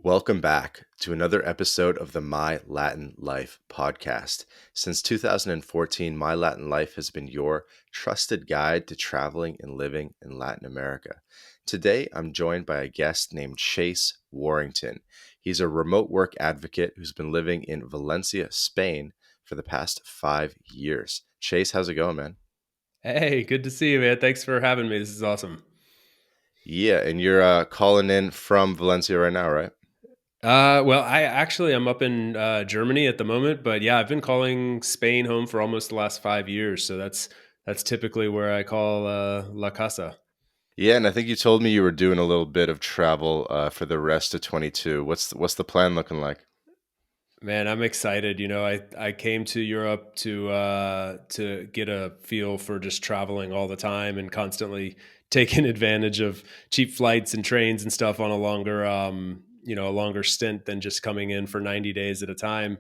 Welcome back to another episode of the My Latin Life podcast. Since 2014, My Latin Life has been your trusted guide to traveling and living in Latin America. Today, I'm joined by a guest named Chase Warrington. He's a remote work advocate who's been living in Valencia, Spain for the past 5 years. Chase, how's it going, man? Hey, good to see you, man. Thanks for having me. This is awesome. Yeah, and you're calling in from Valencia right now, right? Well, I'm up in Germany at the moment, but yeah, I've been calling Spain home for almost the last 5 years. So that's typically where I call La Casa. Yeah, and I think you told me you were doing a little bit of travel for the rest of 22. What's the plan looking like? Man, I'm excited. I came to Europe to get a feel for just traveling all the time and constantly taking advantage of cheap flights and trains and stuff on a longer stint than just coming in for 90 days at a time.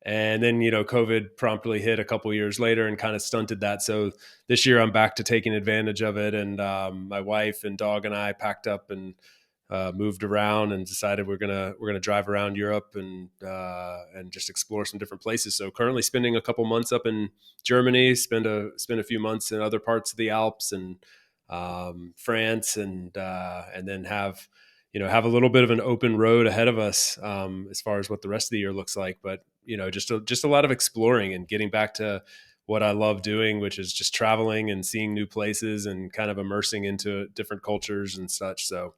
And then, COVID promptly hit a couple years later and kind of stunted that. So this year I'm back to taking advantage of it. And my wife and dog and I packed up and moved around and decided we're gonna drive around Europe and just explore some different places. So currently spending a couple months up in Germany, spend a few months in other parts of the Alps and France, and then have a little bit of an open road ahead of us as far as what the rest of the year looks like. But just a lot of exploring and getting back to what I love doing, which is just traveling and seeing new places and kind of immersing into different cultures and such. So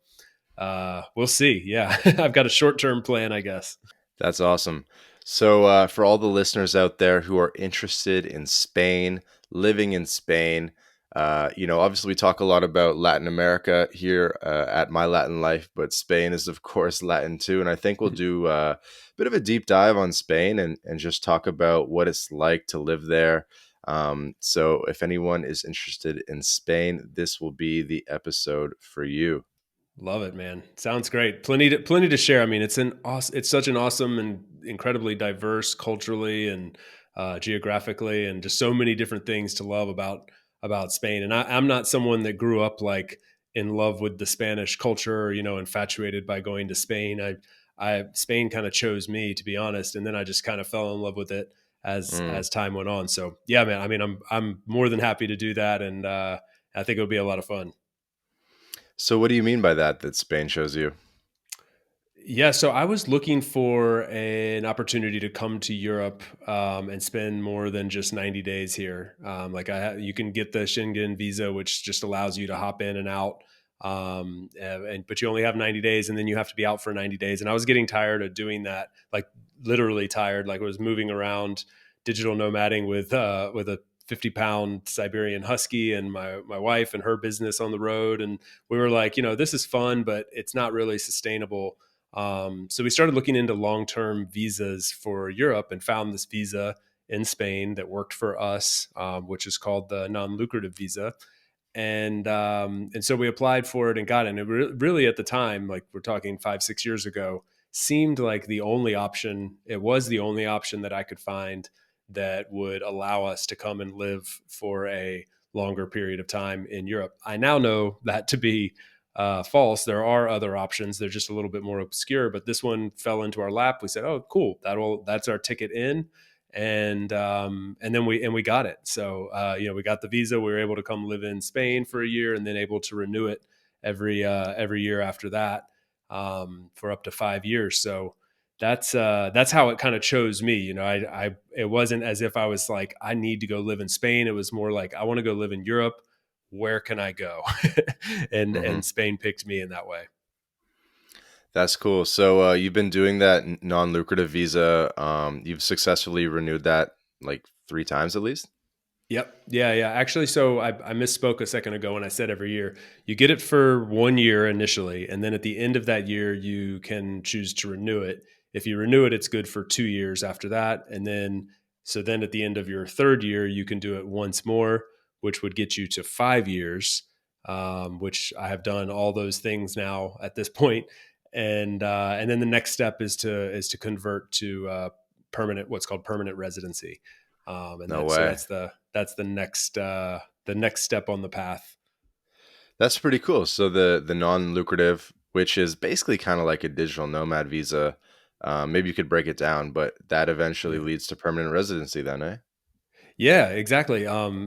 we'll see. Yeah, I've got a short term plan, I guess. That's awesome. So, for all the listeners out there who are interested in Spain, living in Spain, obviously we talk a lot about Latin America here at My Latin Life, but Spain is, of course, Latin too. And I think we'll do a bit of a deep dive on Spain and just talk about what it's like to live there. So, if anyone is interested in Spain, this will be the episode for you. Love it, man. Sounds great. Plenty to share. I mean, it's such an awesome and incredibly diverse culturally and geographically, and just so many different things to love about Spain. And I'm not someone that grew up like in love with the Spanish culture, infatuated by going to Spain. I Spain kind of chose me, to be honest, and then I just kind of fell in love with it Mm. as time went on. So yeah, man. I mean, I'm more than happy to do that, and I think it'll be a lot of fun. So, what do you mean by that? That Spain shows you? Yeah, so I was looking for an opportunity to come to Europe and spend more than just 90 days here. You can get the Schengen visa, which just allows you to hop in and out, but you only have 90 days, and then you have to be out for 90 days. And I was getting tired of doing that, like literally tired. Like I was moving around, digital nomading with a 50-pound Siberian Husky and my wife and her business on the road, and we were like, this is fun, but it's not really sustainable. So we started looking into long-term visas for Europe and found this visa in Spain that worked for us, which is called the non-lucrative visa. And so we applied for it and got it. And really at the time, like we're talking 5-6 years ago, seemed like the only option. It was the only option that I could find that would allow us to come and live for a longer period of time in Europe. I now know that to be false. There are other options. They're just a little bit more obscure, but this one fell into our lap. We said, "Oh, cool. That's our ticket in," and then we got it. So we got the visa. We were able to come live in Spain for a year, and then able to renew it every year after that for up to 5 years. So that's how it kind of chose me. It wasn't as if I was like, I need to go live in Spain. It was more like, I want to go live in Europe. Where can I go? Hmm. And Spain picked me in that way. That's cool. So you've been doing that non-lucrative visa. You've successfully renewed that like three times at least. Yep. Yeah. Yeah. Actually, so I misspoke a second ago when I said every year. You get it for 1 year initially, and then at the end of that year, you can choose to renew it. If you renew it, it's good for 2 years after that, and then at the end of your third year, you can do it once more, which would get you to 5 years. Which I have done all those things now at this point, and then the next step is to convert to permanent, what's called permanent residency. And No that so way. that's the next step on the path. That's pretty cool. So the non-lucrative, which is basically kind of like a digital nomad visa. Maybe you could break it down, but that eventually Yeah. leads to permanent residency then, eh? Yeah, exactly.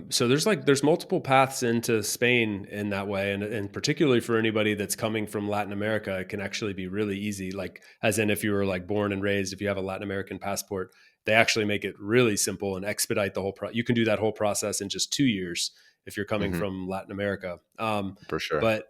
So there's multiple paths into Spain in that way, and particularly for anybody that's coming from Latin America, it can actually be really easy. Like, as in, if you were like born and raised, if you have a Latin American passport, they actually make it really simple and expedite the whole. You can do that whole process in just 2 years if you're coming Hmm. from Latin America. For sure. But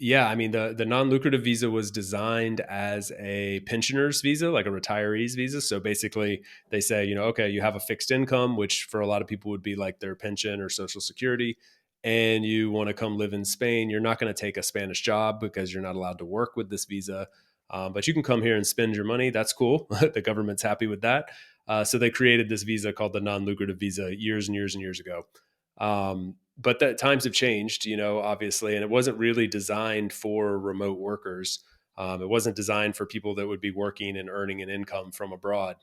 yeah, I mean the non lucrative visa was designed as a pensioner's visa, like a retiree's visa. So basically they say, okay, you have a fixed income, which for a lot of people would be like their pension or social security, and you want to come live in Spain. You're not going to take a Spanish job because you're not allowed to work with this visa. But you can come here and spend your money. That's cool. The government's happy with that. So they created this visa called the non lucrative visa years and years and years ago. But that times have changed, obviously, and it wasn't really designed for remote workers. It wasn't designed for people that would be working and earning an income from abroad.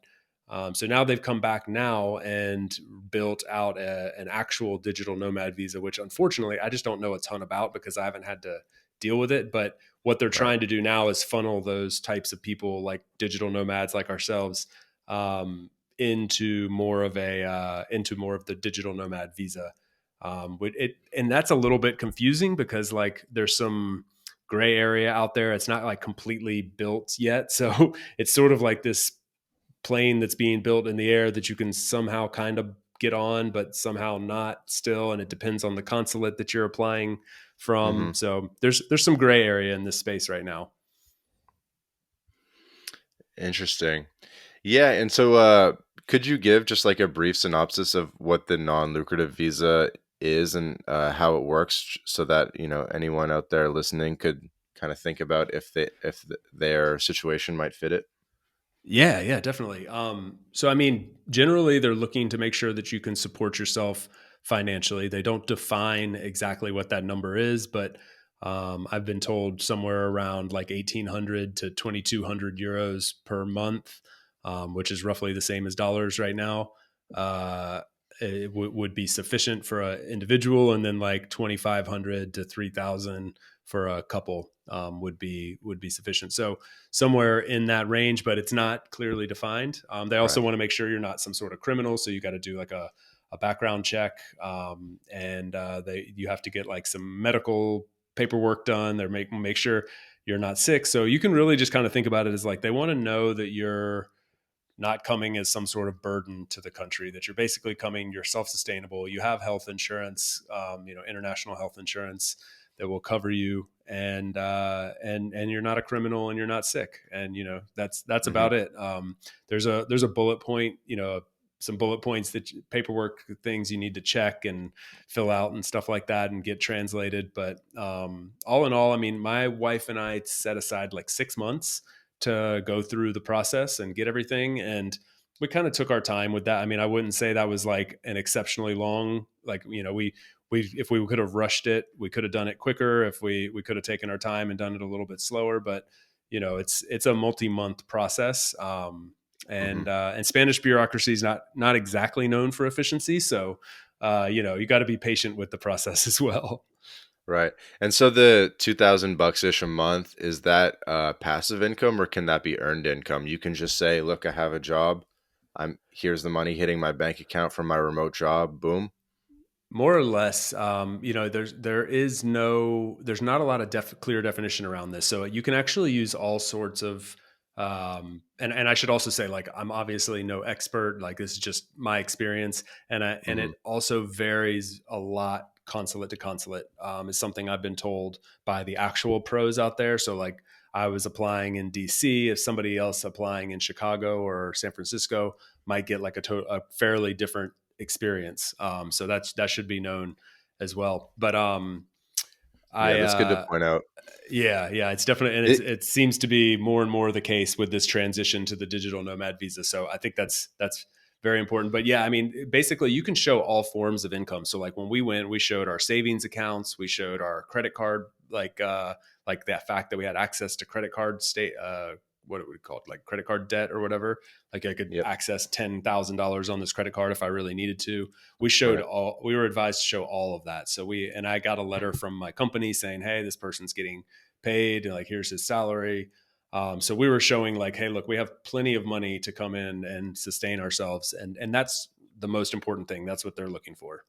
So now they've come back now and built out an actual digital nomad visa, which unfortunately I just don't know a ton about because I haven't had to deal with it. But what they're Right. trying to do now is funnel those types of people, like digital nomads like ourselves, into more of the digital nomad visa. And that's a little bit confusing because like there's some gray area out there. It's not like completely built yet, so it's sort of like this plane that's being built in the air that you can somehow kind of get on, but somehow not still. And it depends on the consulate that you're applying from. Hmm. So there's some gray area in this space right now. Interesting. Yeah, and so could you give just like a brief synopsis of what the non-lucrative visa is and how it works, so that anyone out there listening could kind of think about their situation might fit it? Yeah, yeah, definitely. So I mean, generally they're looking to make sure that you can support yourself financially. They don't define exactly what that number is, but I've been told somewhere around like 1,800 to 2,200 euros per month, which is roughly the same as dollars right now. Uh, it would be sufficient for an individual, and then like 2,500 to 3,000 for a couple would be sufficient. So somewhere in that range, but it's not clearly defined. They also Right. want to make sure you're not some sort of criminal, so you got to do like a background check, and you have to get like some medical paperwork done. They make sure you're not sick. So you can really just kind of think about it as like they want to know that you're not coming as some sort of burden to the country, that you're basically coming, you're self-sustainable, you have health insurance, international health insurance that will cover you, and you're not a criminal and you're not sick. And that's Hmm. about it. There's a bullet point, some bullet points, that paperwork things you need to check and fill out and stuff like that and get translated. But all in all, I mean, my wife and I set aside like 6 months to go through the process and get everything. And we kind of took our time with that. I mean, I wouldn't say that was like an exceptionally long, like, we if we could have rushed it, we could have done it quicker. If we could have taken our time and done it a little bit slower, but it's a multi-month process. Hmm. And Spanish bureaucracy is not exactly known for efficiency. So, you got to be patient with the process as well. Right. And so the $2,000 ish a month, is that passive income or can that be earned income? You can just say, "Look, I have a job. Here's the money hitting my bank account from my remote job. Boom." More or less, there's not a lot of clear definition around this. So you can actually use all sorts of, and I should also say, like, I'm obviously no expert. Like, this is just my experience, and Hmm. it also varies a lot consulate to consulate. Is something I've been told by the actual pros out there. So like, I was applying in DC. If somebody else applying in Chicago or San Francisco might get like a fairly different experience. So that should be known as well. But Yeah, I that's good to point out. yeah, yeah, it's definitely, and It, it seems to be more and more the case with this transition to the digital nomad visa. So I think that's very important. But yeah, I mean, basically, you can show all forms of income. So like when we went, we showed our savings accounts, we showed our credit card, like that fact that we had access to credit card state. What it would call it, like credit card debt or whatever. Like I could yep. access $10,000 on this credit card if I really needed to. We showed Right. all. We were advised to show all of that. So I got a letter from my company saying, "Hey, this person's getting paid, and like here's his salary. So we were showing like, hey, look, we have plenty of money to come in and sustain ourselves, and that's the most important thing. That's what they're looking for.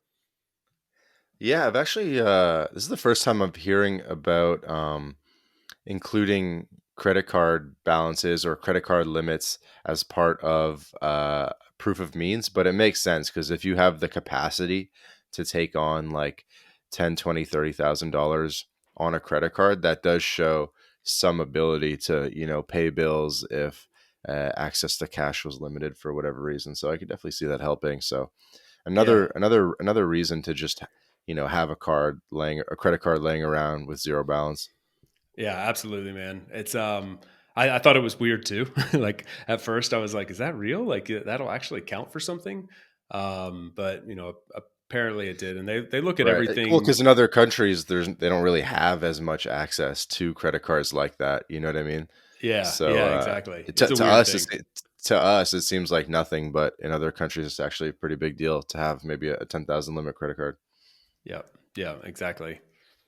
Yeah, I've actually this is the first time I'm hearing about including credit card balances or credit card limits as part of proof of means, but it makes sense because if you have the capacity to take on like 10, 20, $30,000 on a credit card, that does show some ability to, pay bills if access to cash was limited for whatever reason. So I could definitely see that helping. So Yeah, another reason to just, have a credit card laying around with zero balance. yeah, absolutely, man. It's I thought it was weird too. Like at first, I was like, "Is that real? Like that'll actually count for something?" But apparently it did, and they look at Right. Well, everything. because in other countries, they don't really have as much access to credit cards like that. You know what I mean? Yeah, So yeah, exactly. It's to a to weird us, thing. to us it seems like nothing, but in other countries, it's actually a pretty big deal to have maybe a 10,000 limit credit card. Yeah, yeah, exactly.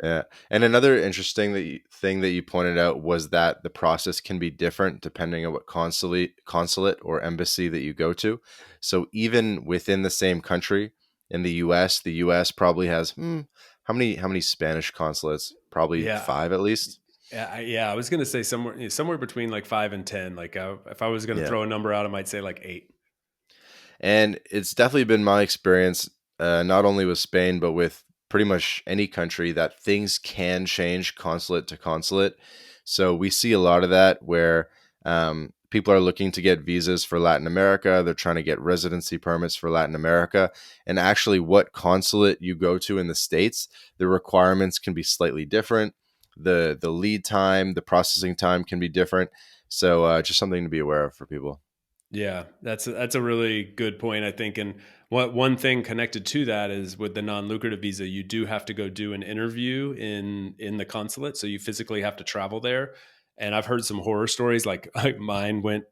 Yeah. And another interesting thing that you pointed out was that the process can be different depending on what consulate or embassy that you go to. So even within the same country in the US probably has how many Spanish consulates? Probably Yeah, 5 at least. yeah. I was gonna say somewhere between like 5 and 10. Like if I was gonna Yeah. throw a number out, I might say like 8. And it's definitely been my experience, not only with Spain, but with pretty much any country, that things can change consulate to consulate. So we see a lot of that where people are looking to get visas for Latin America. They're trying to get residency permits for Latin America. And actually, what consulate you go to in the States, the requirements can be slightly different. The lead time, the processing time can be different. So just something to be aware of for people. Yeah, that's a really good point, I think. And what one thing connected to that is with the non-lucrative visa, you do have to go do an interview in the consulate, so you physically have to travel there. And I've heard some horror stories. Like mine went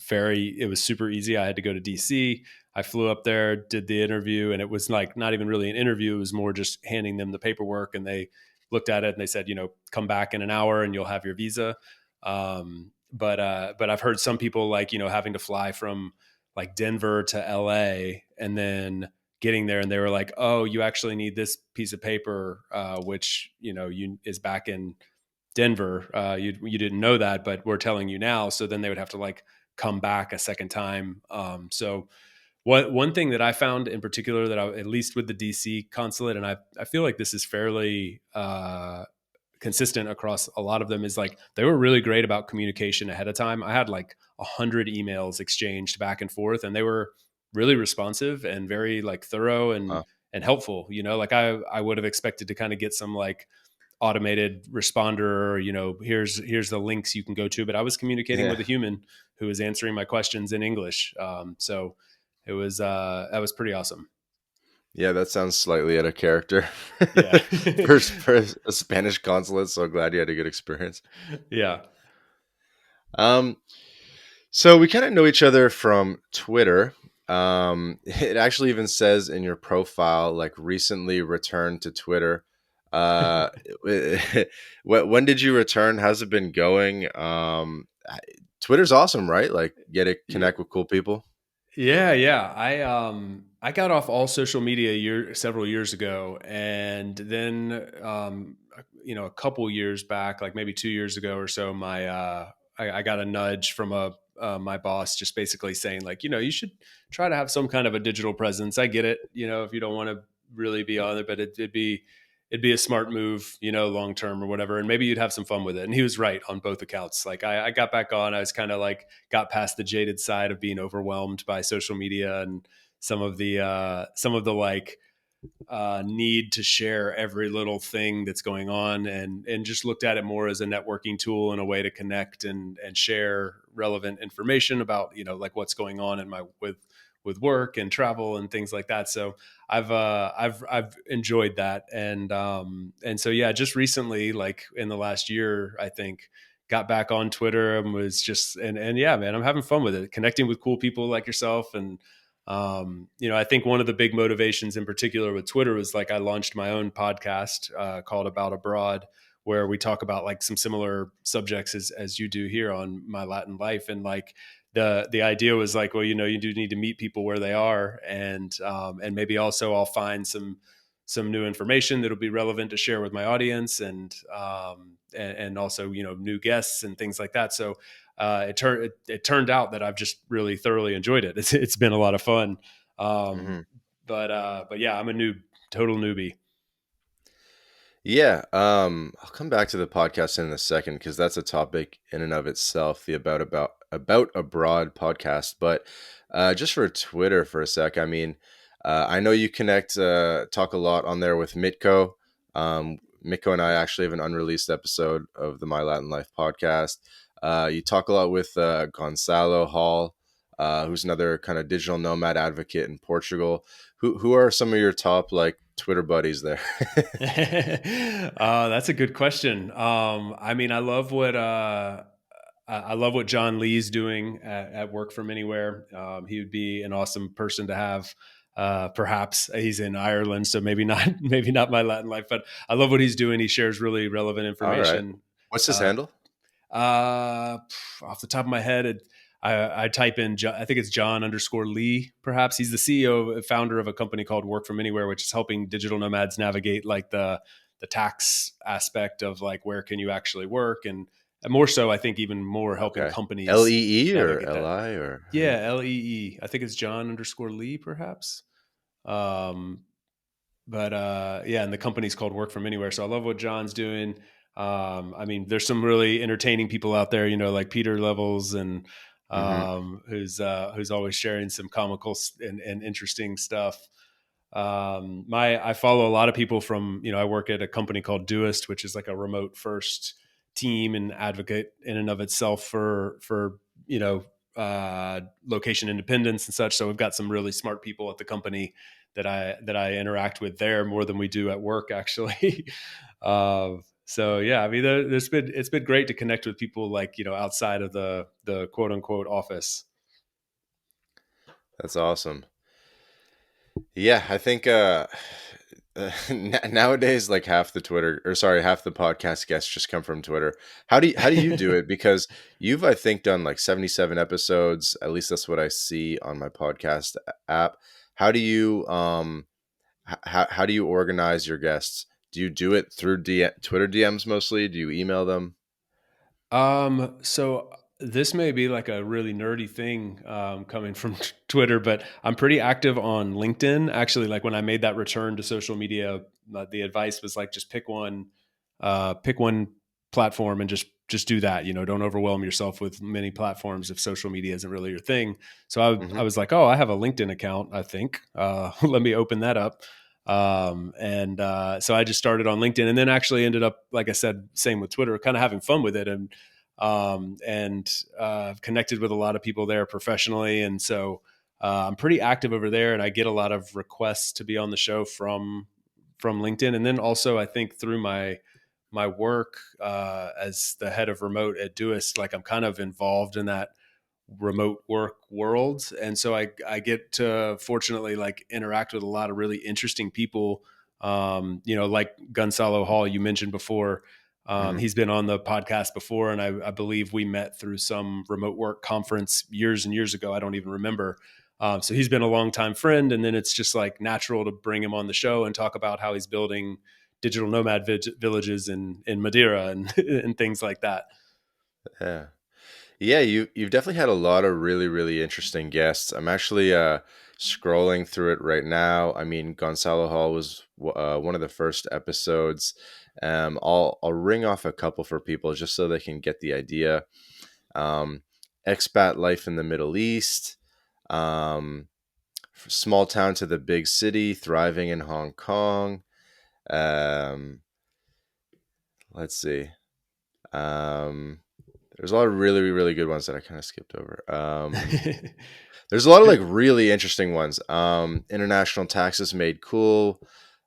very. It was super easy. I had to go to DC. I flew up there, did the interview, and it was like not even really an interview. It was more just handing them the paperwork, and they looked at it and they said, come back in an hour and you'll have your visa. But I've heard some people like having to fly from like Denver to LA and then getting there and they were like, oh, you actually need this piece of paper, which you is back in Denver. You didn't know that, but we're telling you now. So then they would have to like come back a second time. So one thing that I found in particular that at least with the DC consulate, and I feel like this is fairly consistent across a lot of them, is like they were really great about communication ahead of time. I had like 100 emails exchanged back and forth, and they were really responsive and very like thorough and helpful. Like I would have expected to kind of get some like automated responder, or here's the links you can go to, but I was communicating Yeah. with a human who was answering my questions in English. So it was that was pretty awesome. Yeah, that sounds slightly out of character Yeah. for a Spanish consulate. So glad you had a good experience. Yeah. Um, so we kind of know each other from Twitter. It actually even says in your profile, like recently returned to Twitter. Uh, when did you return? How's it been going? Twitter's awesome, right? Like, get to Yeah. connect with cool people. Yeah. I got off all social media several years ago, and then a couple years back, like maybe 2 years ago or so, I got a nudge from a my boss, just basically saying like, you should try to have some kind of a digital presence. I get it, if you don't want to really be on it, but it'd be a smart move, long term or whatever, and maybe you'd have some fun with it. And he was right on both accounts. Like I got back on, I was kind of like got past the jaded side of being overwhelmed by social media and some of the like need to share every little thing that's going on, and just looked at it more as a networking tool and a way to connect and share relevant information about like what's going on in my with work and travel and things like that. So I've enjoyed that, and so yeah, just recently, like in the last year, I think got back on Twitter and was just and yeah, man, I'm having fun with it, connecting with cool people like yourself. And I think one of the big motivations in particular with Twitter was like I launched my own podcast called About Abroad, where we talk about like some similar subjects as you do here on My Latin Life. And like the idea was like, well, you do need to meet people where they are, and maybe also I'll find some new information that'll be relevant to share with my audience, and also new guests and things like that. So it turned out that I've just really thoroughly enjoyed it. It's been a lot of fun. Hmm. Um, but yeah, I'm a total newbie. Yeah, I'll come back to the podcast in a second because that's a topic in and of itself, the about abroad podcast. But just for Twitter for a sec, I mean, I know you talk a lot on there with Mitko. Mitko and I actually have an unreleased episode of the My Latin Life podcast. You talk a lot with Gonzalo Hall, who's another kind of digital nomad advocate in Portugal. Who are some of your top like Twitter buddies there? That's a good question. I mean, I love what John Lee's doing at Work from Anywhere. He would be an awesome person to have. Perhaps he's in Ireland, so maybe not maybe not My Latin Life, but I love what he's doing. He shares really relevant All right. information. What's his Uh, handle? Off the top of my head, I type in, I think it's John underscore Lee. Perhaps he's the CEO, founder of a company called Work from Anywhere, which is helping digital nomads navigate like the tax aspect of like where can you actually work, and more so, I think even more helping Okay. L companies E E or navigate L that. I or how do Yeah, you? Lee. I think it's John underscore Lee, perhaps. Um, but yeah, and the company's called Work from Anywhere. So I love what John's doing. I mean, there's some really entertaining people out there, like Peter Levels, and Mm-hmm. who's always sharing some comical and interesting stuff. I follow a lot of people from, I work at a company called Doist, which is like a remote first team and advocate in and of itself for you know location independence and such. So we've got some really smart people at the company that I interact with there more than we do at work, actually. So yeah, I mean, it's been great to connect with people like outside of the quote unquote office. That's awesome. Yeah, I think nowadays like half the podcast guests just come from Twitter. How do you do it? Because you've I think done like 77 episodes. At least that's what I see on my podcast app. How do you how do you organize your guests? Do you do it through Twitter DMs mostly? Do you email them? So this may be like a really nerdy thing coming from Twitter, but I'm pretty active on LinkedIn. Actually, like when I made that return to social media, the advice was like just pick one platform and just do that. Don't overwhelm yourself with many platforms if social media isn't really your thing. So I Hmm. was like, oh, I have a LinkedIn account. I think let me open that up. And So I just started on LinkedIn, and then actually ended up, like I said, same with Twitter, kind of having fun with it, and connected with a lot of people there professionally. And so I'm pretty active over there, and I get a lot of requests to be on the show from LinkedIn, and then also I think through my work as the head of remote at Doist, like I'm kind of involved in that remote work world, and so I get to fortunately like interact with a lot of really interesting people, like Gonzalo Hall you mentioned before. Hmm. He's been on the podcast before, and I believe we met through some remote work conference years and years ago. I don't even remember. So he's been a longtime friend, and then it's just like natural to bring him on the show and talk about how he's building digital nomad villages in Madeira and and things like that. Yeah. Yeah, you've definitely had a lot of really interesting guests. I'm actually scrolling through it right now. I mean, Gonzalo Hall was one of the first episodes. I'll ring off a couple for people just so they can get the idea. Um, Expat life in the Middle East, um, small town to the big city, thriving in Hong Kong. Um, let's see. Um, there's a lot of really good ones that I kind of skipped over. There's a lot of like really interesting ones. International taxes made cool.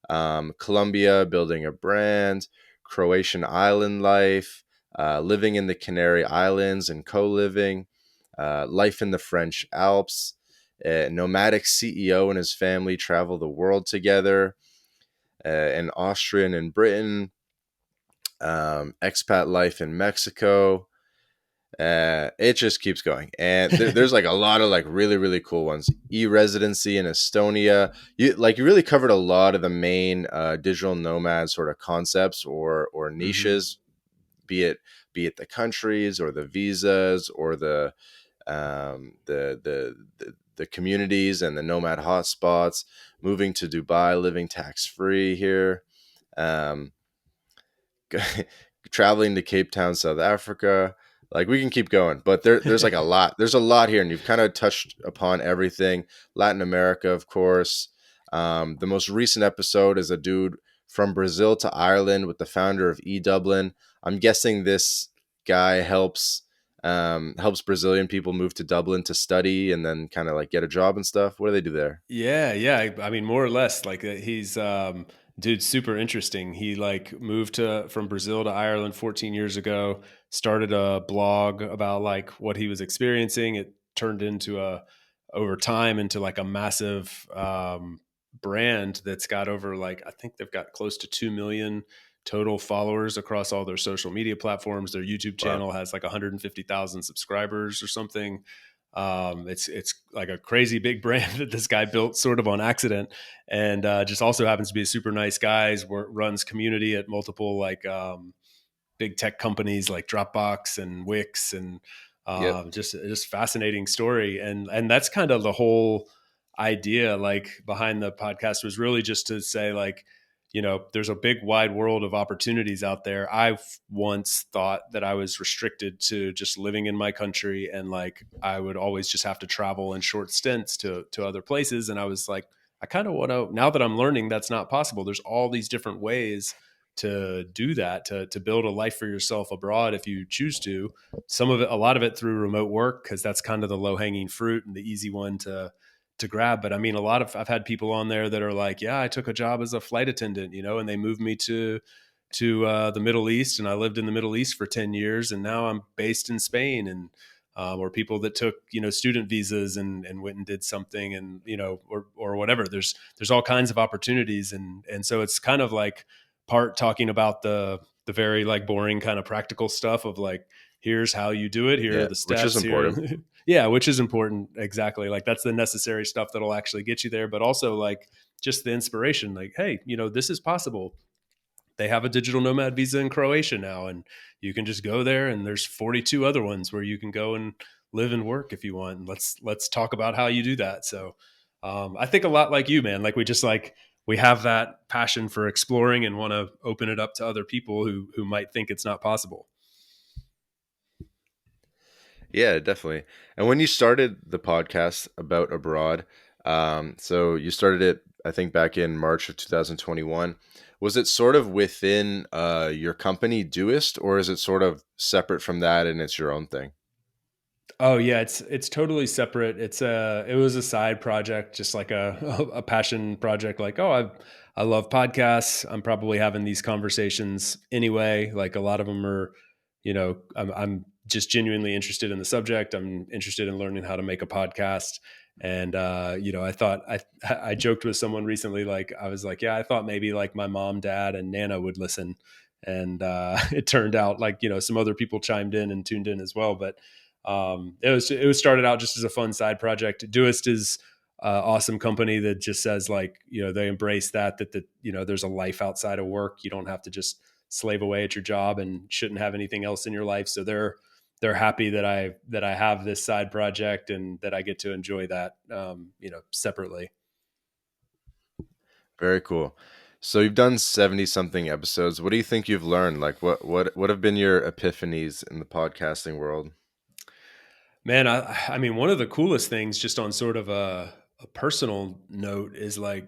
Colombia building a brand. Croatian island life. Living in the Canary Islands and co-living. Life in the French Alps. A nomadic CEO and his family travel the world together. An Austrian in Britain. expat life in Mexico. It just keeps going, and there's like a lot of like really really cool ones. Residency in Estonia. You really covered a lot of the main digital nomad sort of concepts or Hmm. niches, be it the countries or the visas or the communities and the nomad hotspots. Moving to Dubai, living tax free here. Um, Traveling to Cape Town, South Africa. Like we can keep going, but there's like a lot. There's a lot here, and you've kind of touched upon everything. Latin America, of course. The most recent episode is a dude from Brazil to Ireland with the founder of eDublin. I'm guessing this guy helps Brazilian people move to Dublin to study and then kind of like get a job and stuff. What do they do there? Yeah, yeah. I mean, more or less, like he's dude, super interesting. He like moved to from Brazil to Ireland 14 years ago. Started a blog about like what he was experiencing. It turned into a over time into like a massive brand that's got over like I think they've got close to 2 million total followers across all their social media platforms. Their YouTube Wow. channel has like 150,000 subscribers or something. It's like a crazy big brand that this guy built sort of on accident, and just also happens to be a super nice guy. Runs community at multiple like big tech companies like Dropbox and Wix, and Yep. just fascinating story. And that's kind of the whole idea, like behind the podcast, was really just to say like, there's a big wide world of opportunities out there. I've once thought that I was restricted to just living in my country, and like I would always just have to travel in short stints to other places. And I was like, I kind of want to, now that I'm learning that's not possible. There's all these different ways to do that, to build a life for yourself abroad if you choose to. Some of it, a lot of it through remote work, because that's kind of the low hanging fruit and the easy one to grab. But I mean, I've had people on there that are like, yeah, I took a job as a flight attendant, and they moved me to the Middle East, and I lived in the Middle East for 10 years, and now I'm based in Spain. And or people that took student visas and went and did something, and or whatever. There's all kinds of opportunities, and so it's kind of like part talking about the very like boring kind of practical stuff of like, here's how you do it, here are Yeah, the which is steps here. important. Yeah, which is important. Exactly. Like that's the necessary stuff that'll actually get you there, but also like just the inspiration, like, hey, this is possible. They have a digital nomad visa in Croatia now, and you can just go there, and there's 42 other ones where you can go and live and work if you want. And let's talk about how you do that. So I think a lot like you, man. Like we have that passion for exploring and want to open it up to other people who might think it's not possible. Yeah, definitely. And when you started the podcast about abroad, so you started it, I think, back in March of 2021. Was it sort of within your company, Doist, or is it sort of separate from that and it's your own thing? Oh yeah, it's totally separate. It was a side project, just like a a passion project. Like, oh, I love podcasts. I'm probably having these conversations anyway. Like a lot of them are, I'm just genuinely interested in the subject. I'm interested in learning how to make a podcast. And I thought I joked with someone recently. Like I was like, yeah, I thought maybe like my mom, dad, and Nana would listen. And it turned out like some other people chimed in and tuned in as well. But it was started out just as a fun side project. Doist is awesome company that just says like they embrace that there's a life outside of work. You don't have to just slave away at your job and shouldn't have anything else in your life. So they're happy that I have this side project and that I get to enjoy that separately. Very cool. So you've done 70 something episodes. What do you think you've learned? Like what have been your epiphanies in the podcasting world? Man, I mean, one of the coolest things, just on sort of a personal note, is like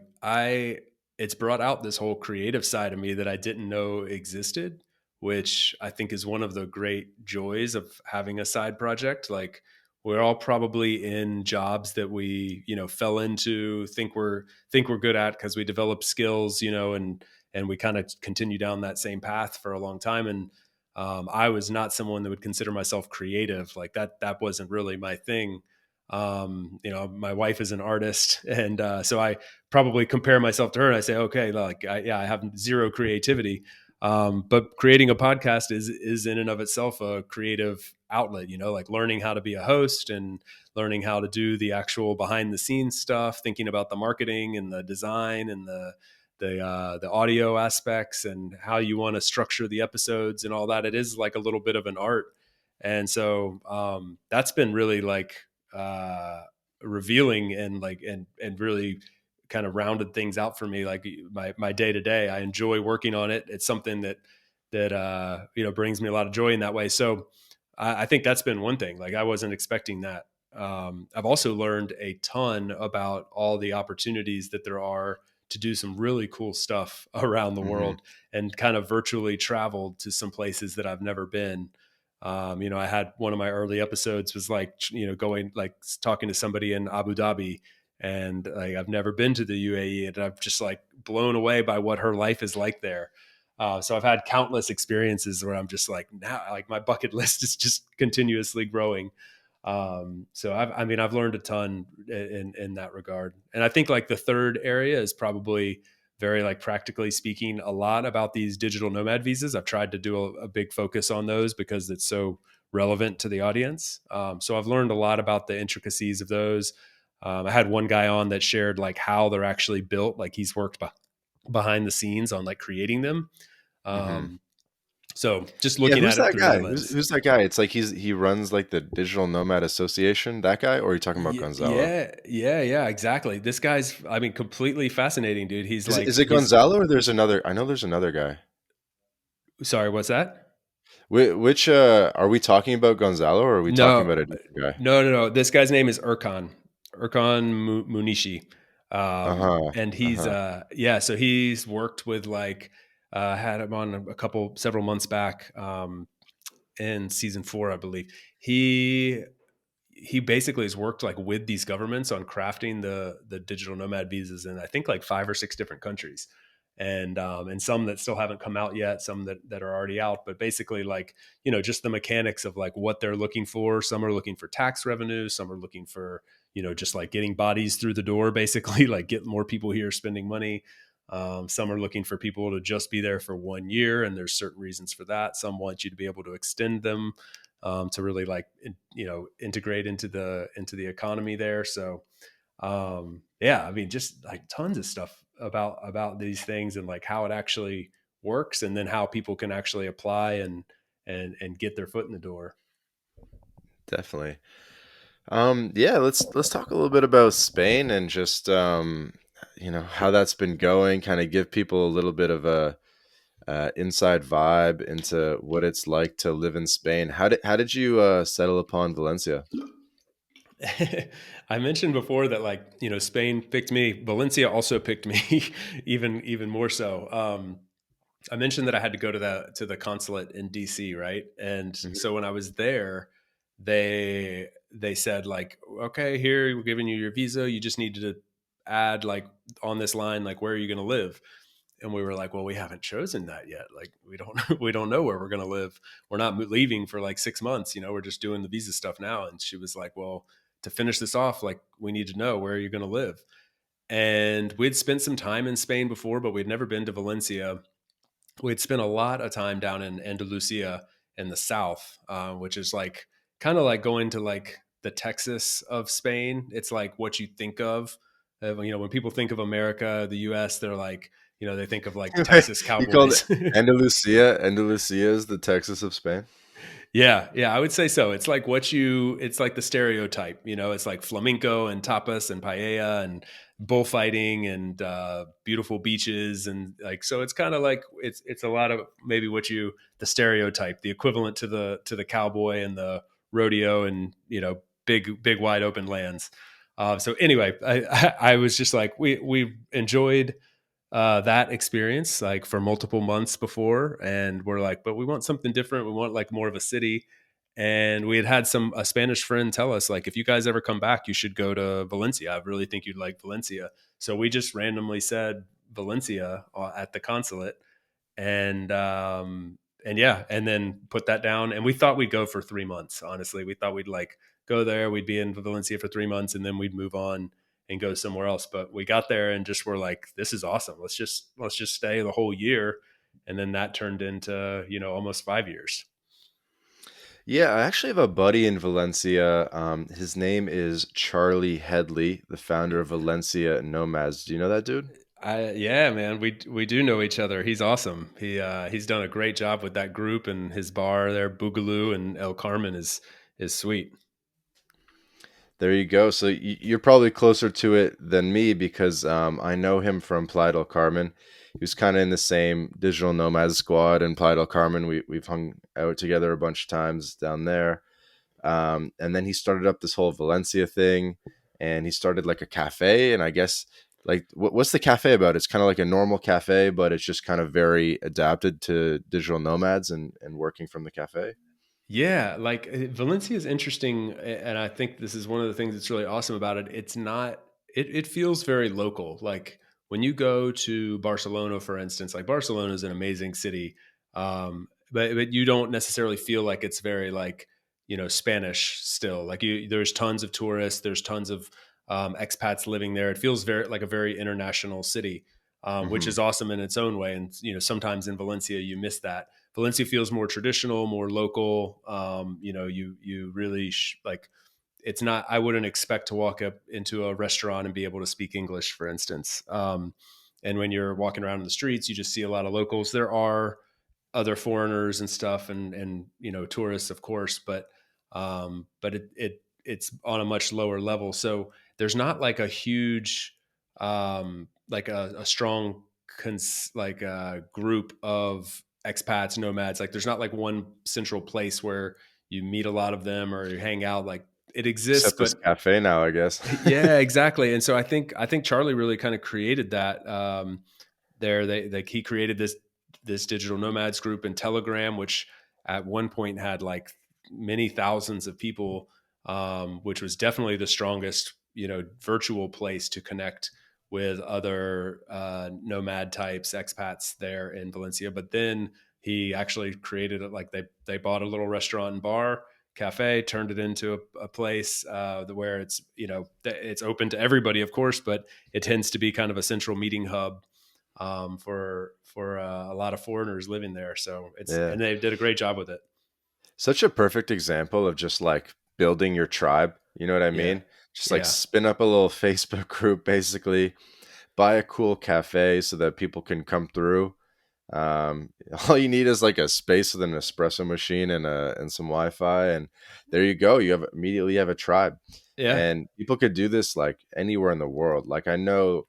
it's brought out this whole creative side of me that I didn't know existed, which I think is one of the great joys of having a side project. Like we're all probably in jobs that we fell into, think we're good at because we develop skills, and we kind of continue down that same path for a long time. And I was not someone that would consider myself creative. Like that wasn't really my thing. My wife is an artist, and so I probably compare myself to her, and I say, okay, like, yeah, I have zero creativity. But creating a podcast is in and of itself a creative outlet, like learning how to be a host and learning how to do the actual behind the scenes stuff, thinking about the marketing and the design and the audio aspects and how you want to structure the episodes and all that. It is like a little bit of an art. And so that's been really like uh, revealing and like and really kind of rounded things out for me. Like my day to day, I enjoy working on it. It's something that brings me a lot of joy in that way. So I think that's been one thing. Like I wasn't expecting that. I've also learned a ton about all the opportunities that there are to do some really cool stuff around the Hmm. world, and kind of virtually traveled to some places that I've never been. I had one of my early episodes was like, going like talking to somebody in Abu Dhabi, and like I've never been to the UAE, and I'm just like blown away by what her life is like there. So I've had countless experiences where I'm just like, now, like my bucket list is just continuously growing. So I've learned a ton in that regard. And I think like the third area is probably very like practically speaking a lot about these digital nomad visas. I've tried to do a big focus on those because it's so relevant to the audience. So I've learned a lot about the intricacies of those. I had one guy on that shared like how they're actually built. Like he's worked behind the scenes on like creating them. Hmm. Um, so just Yeah, looking who's at it that through guy? that Who's lens. who's that guy? It's like he runs like the Digital Nomad Association. That guy, or are you talking about Gonzalo? Yeah, exactly. This guy's, I mean, completely fascinating, dude. He's Is like, it Gonzalo or there's another? I know there's another guy. sorry, what's that? Which are we talking about Gonzalo or are we talking about No, a different guy? no. This guy's name is Erkan Munishi. Uh-huh. And he's, Uh-huh. yeah, so he's worked with like, had him on several months back, in season 4, I believe. He basically has worked like with these governments on crafting the digital nomad visas in I think like 5 or 6 different countries, and some that still haven't come out yet, some that are already out. But basically, like just the mechanics of like what they're looking for. Some are looking for tax revenue, some are looking for just like getting bodies through the door, basically like get more people here spending money. Some are looking for people to just be there for 1 year, and there's certain reasons for that. Some want you to be able to extend them, to really like integrate into the economy there. So yeah, I mean, just like tons of stuff about these things and like how it actually works, and then how people can actually apply and get their foot in the door. Definitely. Yeah, let's talk a little bit about Spain and just how that's been going, kind of give people a little bit of a inside vibe into what it's like to live in Spain. How did you settle upon Valencia? I mentioned before that like Spain picked me. Valencia also picked me, even more so. I mentioned that I had to go to the consulate in DC, right? And Hmm. so when I was there, they said like, okay, here we're giving you your visa. You just need to add like on this line like where are you going to live? And we were like, well, we haven't chosen that yet. Like we don't we don't know where we're going to live. We're not leaving for like 6 months. We're just doing the visa stuff now. And she was like, well, to finish this off, like we need to know where you're going to live. And we'd spent some time in Spain before, but we'd never been to Valencia. We'd spent a lot of time down in Andalusia in the south, which is like kind of like going to like the Texas of Spain. It's like what you think of. When people think of America, the U.S., they're like, they think of like the Texas You called it Cowboys. Andalusia. Andalusia is the Texas of Spain. Yeah, I would say so. It's like the stereotype, it's like flamenco and tapas and paella and bullfighting and beautiful beaches. And like, so it's kind of like, it's a lot of maybe the stereotype, the equivalent to the cowboy and the rodeo and, big, wide open lands. So anyway, I was just like, we enjoyed that experience like for multiple months before, and we're like, but we want something different. We want like more of a city. And we had a Spanish friend tell us like, if you guys ever come back, you should go to Valencia. I really think you'd like Valencia. So we just randomly said Valencia at the consulate, and yeah, and then put that down. And we thought we'd go for 3 months. Honestly, we thought we'd like go there, we'd be in Valencia for 3 months, and then we'd move on and go somewhere else. But we got there and just were like, this is awesome. Let's just stay the whole year. and then that turned into almost 5 years. Yeah, I actually have a buddy in Valencia. His name is Charlie Headley, the founder of Valencia Nomads. Do you know that dude? Yeah, man, we do know each other. He's awesome. He's done a great job with that group, and his bar there, Boogaloo and El Carmen, is sweet. There you go. So you're probably closer to it than me because I know him from Playa del Carmen. He was kind of in the same digital nomad squad in Playa del Carmen. We've hung out together a bunch of times down there. And then he started up this whole Valencia thing, and he started like a cafe. And I guess like what's the cafe about? It's kind of like a normal cafe, but it's just kind of very adapted to digital nomads and working from the cafe. Yeah, like Valencia is interesting, and I think this is one of the things that's really awesome about it. It's not. It feels very local. Like when you go to Barcelona, for instance, like Barcelona is an amazing city, but you don't necessarily feel like it's very like Spanish still. Like there's tons of tourists, there's tons of expats living there. It feels very like a very international city, which Hmm. is awesome in its own way. And sometimes in Valencia you miss that. Valencia feels more traditional, more local. You really like. It's not. I wouldn't expect to walk up into a restaurant and be able to speak English, for instance. And when you're walking around in the streets, you just see a lot of locals. There are other foreigners and stuff, and tourists, of course, but it's on a much lower level. So there's not like a huge, like a strong like a group of expats, nomads. Like there's not like one central place where you meet a lot of them or you hang out. Like it exists, Except this but cafe now, I guess. yeah, exactly. And so I think Charlie really kind of created that. There, he created this digital nomads group in Telegram, which at one point had like many thousands of people, which was definitely the strongest virtual place to connect with other nomad types, expats there in Valencia. But then he actually created it, like they bought a little restaurant and bar cafe, turned it into a place where it's open to everybody, of course, but it tends to be kind of a central meeting hub for a lot of foreigners living there. So Yeah. and they did a great job with it. Such a perfect example of just like building your tribe. You know what I Yeah, mean? Just like yeah, spin up a little Facebook group, basically, buy a cool cafe so that people can come through. Um, all you need is like a space with an espresso machine and some Wi-Fi, and there you go. You have immediately have a tribe, yeah, and people could do this like anywhere in the world. Like I know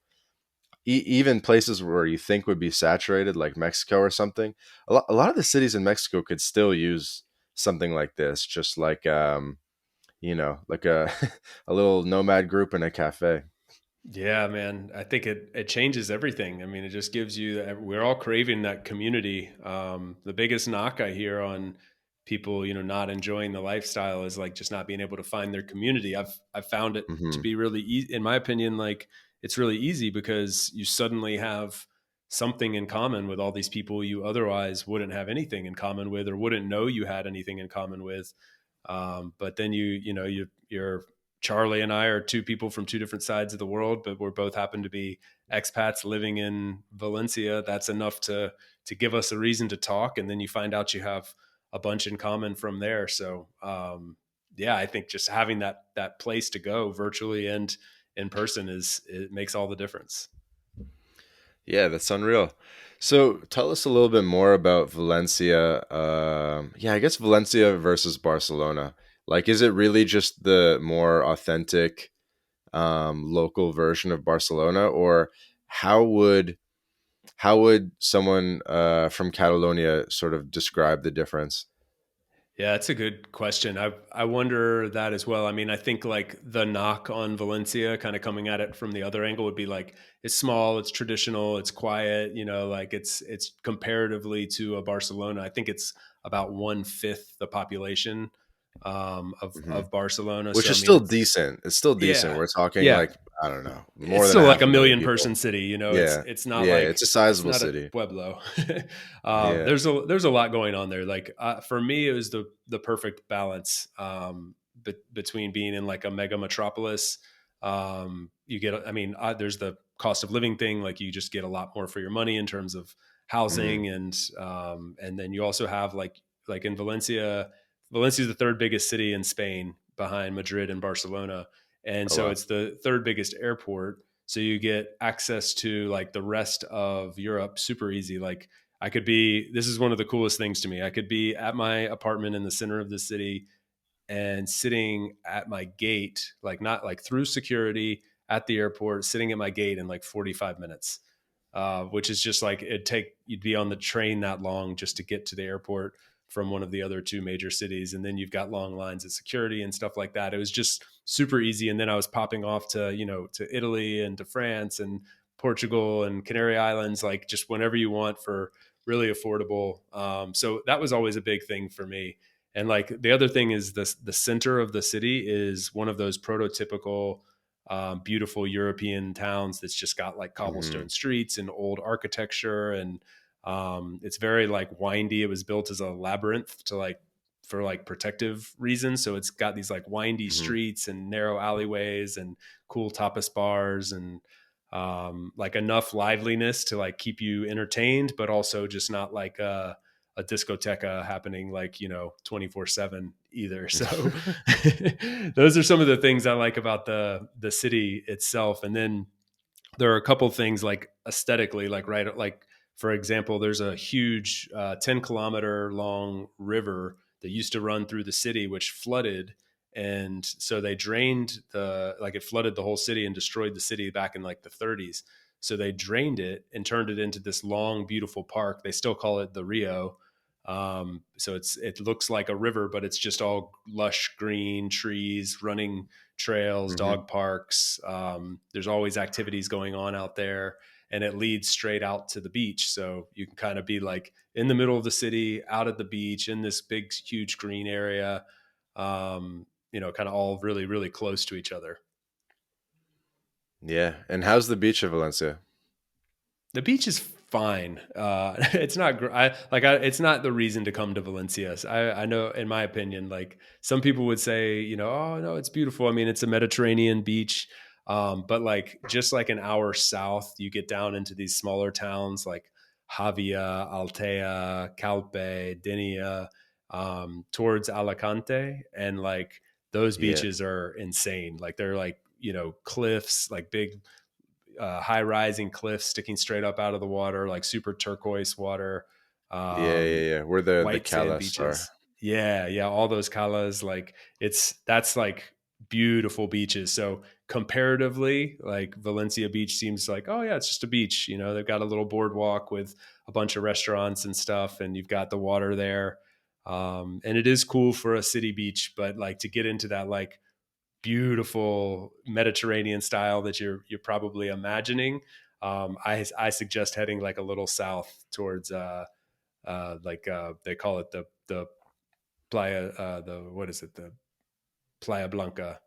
even places where you think would be saturated, like Mexico or something. A lot of the cities in Mexico could still use something like this, just like like a a little nomad group in a cafe. yeah, man. I think it changes everything. I mean, it just gives you. We're all craving that community. The biggest knock I hear on people, not enjoying the lifestyle is like just not being able to find their community. I've found it to Hmm. be really easy, in my opinion. Like it's really easy because you suddenly have something in common with all these people you otherwise wouldn't have anything in common with, or wouldn't know you had anything in common with. But then you're Charlie and I are two people from two different sides of the world, but we're both happen to be expats living in Valencia. That's enough to give us a reason to talk, and then you find out you have a bunch in common from there. So yeah, I think just having that place to go virtually and in person it makes all the difference. Yeah, that's unreal. So tell us a little bit more about Valencia. Yeah, I guess Valencia versus Barcelona. Like, is it really just the more authentic local version of Barcelona, or how would how would someone from Catalonia sort of describe the difference? Yeah, that's a good question. I wonder that as well. I mean, I think like the knock on Valencia, kind of coming at it from the other angle, would be like it's small, it's traditional, it's quiet. Like it's comparatively to a Barcelona. I think it's about 1/5 the population of Hmm. of Barcelona. Which So I is mean, still it's decent. It's still decent. yeah, We're talking yeah. like I don't know, more It's than a still like half a a million million people. person city, it's Yeah, it's not yeah, like it's a it's sizable not a city. pueblo. Yeah. There's a lot going on there. Like for me, it was the perfect balance between being in like a mega metropolis. You get, I mean, there's the cost of living thing. Like you just get a lot more for your money in terms of Hmm. housing, and then you also have like in Valencia. Valencia is the third biggest city in Spain behind Madrid and Barcelona, and Oh so wow. it's the third biggest airport. So you get access to like the rest of Europe super easy. Like I could be, this is one of the coolest things to me. I could be at my apartment in the center of the city and sitting at my gate, like not like through security at the airport, sitting at my gate in like 45 minutes, which is just like you'd be on the train that long just to get to the airport from one of the other two major cities. And then you've got long lines of security and stuff like that. It was just super easy. And then I was popping off to, to Italy and to France and Portugal and Canary Islands, like just whenever you want for really affordable. So that was always a big thing for me. And like the other thing is the center of the city is one of those prototypical beautiful European towns that's just got like Hmm. cobblestone streets and old architecture, and it's very like windy. It was built as a labyrinth to like for like protective reasons, so it's got these like windy Hmm. streets and narrow alleyways and cool tapas bars and like enough liveliness to like keep you entertained, but also just not like a discoteca happening like 24/7 either. So those are some of the things I like about the city itself. And then there are a couple things like aesthetically, like right, like for example, there's a huge 10-kilometer long river that used to run through the city, which flooded. And so they drained it flooded the whole city and destroyed the city back in like the 30s. So they drained it and turned it into this long, beautiful park. They still call it the Rio. So it looks like a river, but it's just all lush green trees, running trails, Hmm. dog parks. There's always activities going on out there, and it leads straight out to the beach. So you can kind of be like in the middle of the city, out at the beach, in this big, huge green area. Kind of all really, really close to each other. Yeah. And how's the beach of Valencia? The beach is fine. It's not. It's not the reason to come to Valencia. So I know, in my opinion, like some people would say, oh no, it's beautiful. I mean, it's a Mediterranean beach, but like just like an hour south, you get down into these smaller towns like Javia, Altea, Calpe, Denia, towards Alicante, and like those Yeah. beaches are insane. Like they're like cliffs, like big high rising cliffs sticking straight up out of the water, like super turquoise water, Yeah, yeah, um, yeah. Where the white sand Calas are. beaches. Yeah, yeah, all those calas, like that's like beautiful beaches. So comparatively, like Valencia Beach seems like, oh yeah, it's just a beach. They've got a little boardwalk with a bunch of restaurants and stuff, and you've got the water there. And it is cool for a city beach, but like to get into that like beautiful Mediterranean style that you're probably imagining, I suggest heading like a little south towards they call it the playa, the what is it, the Playa Blanca.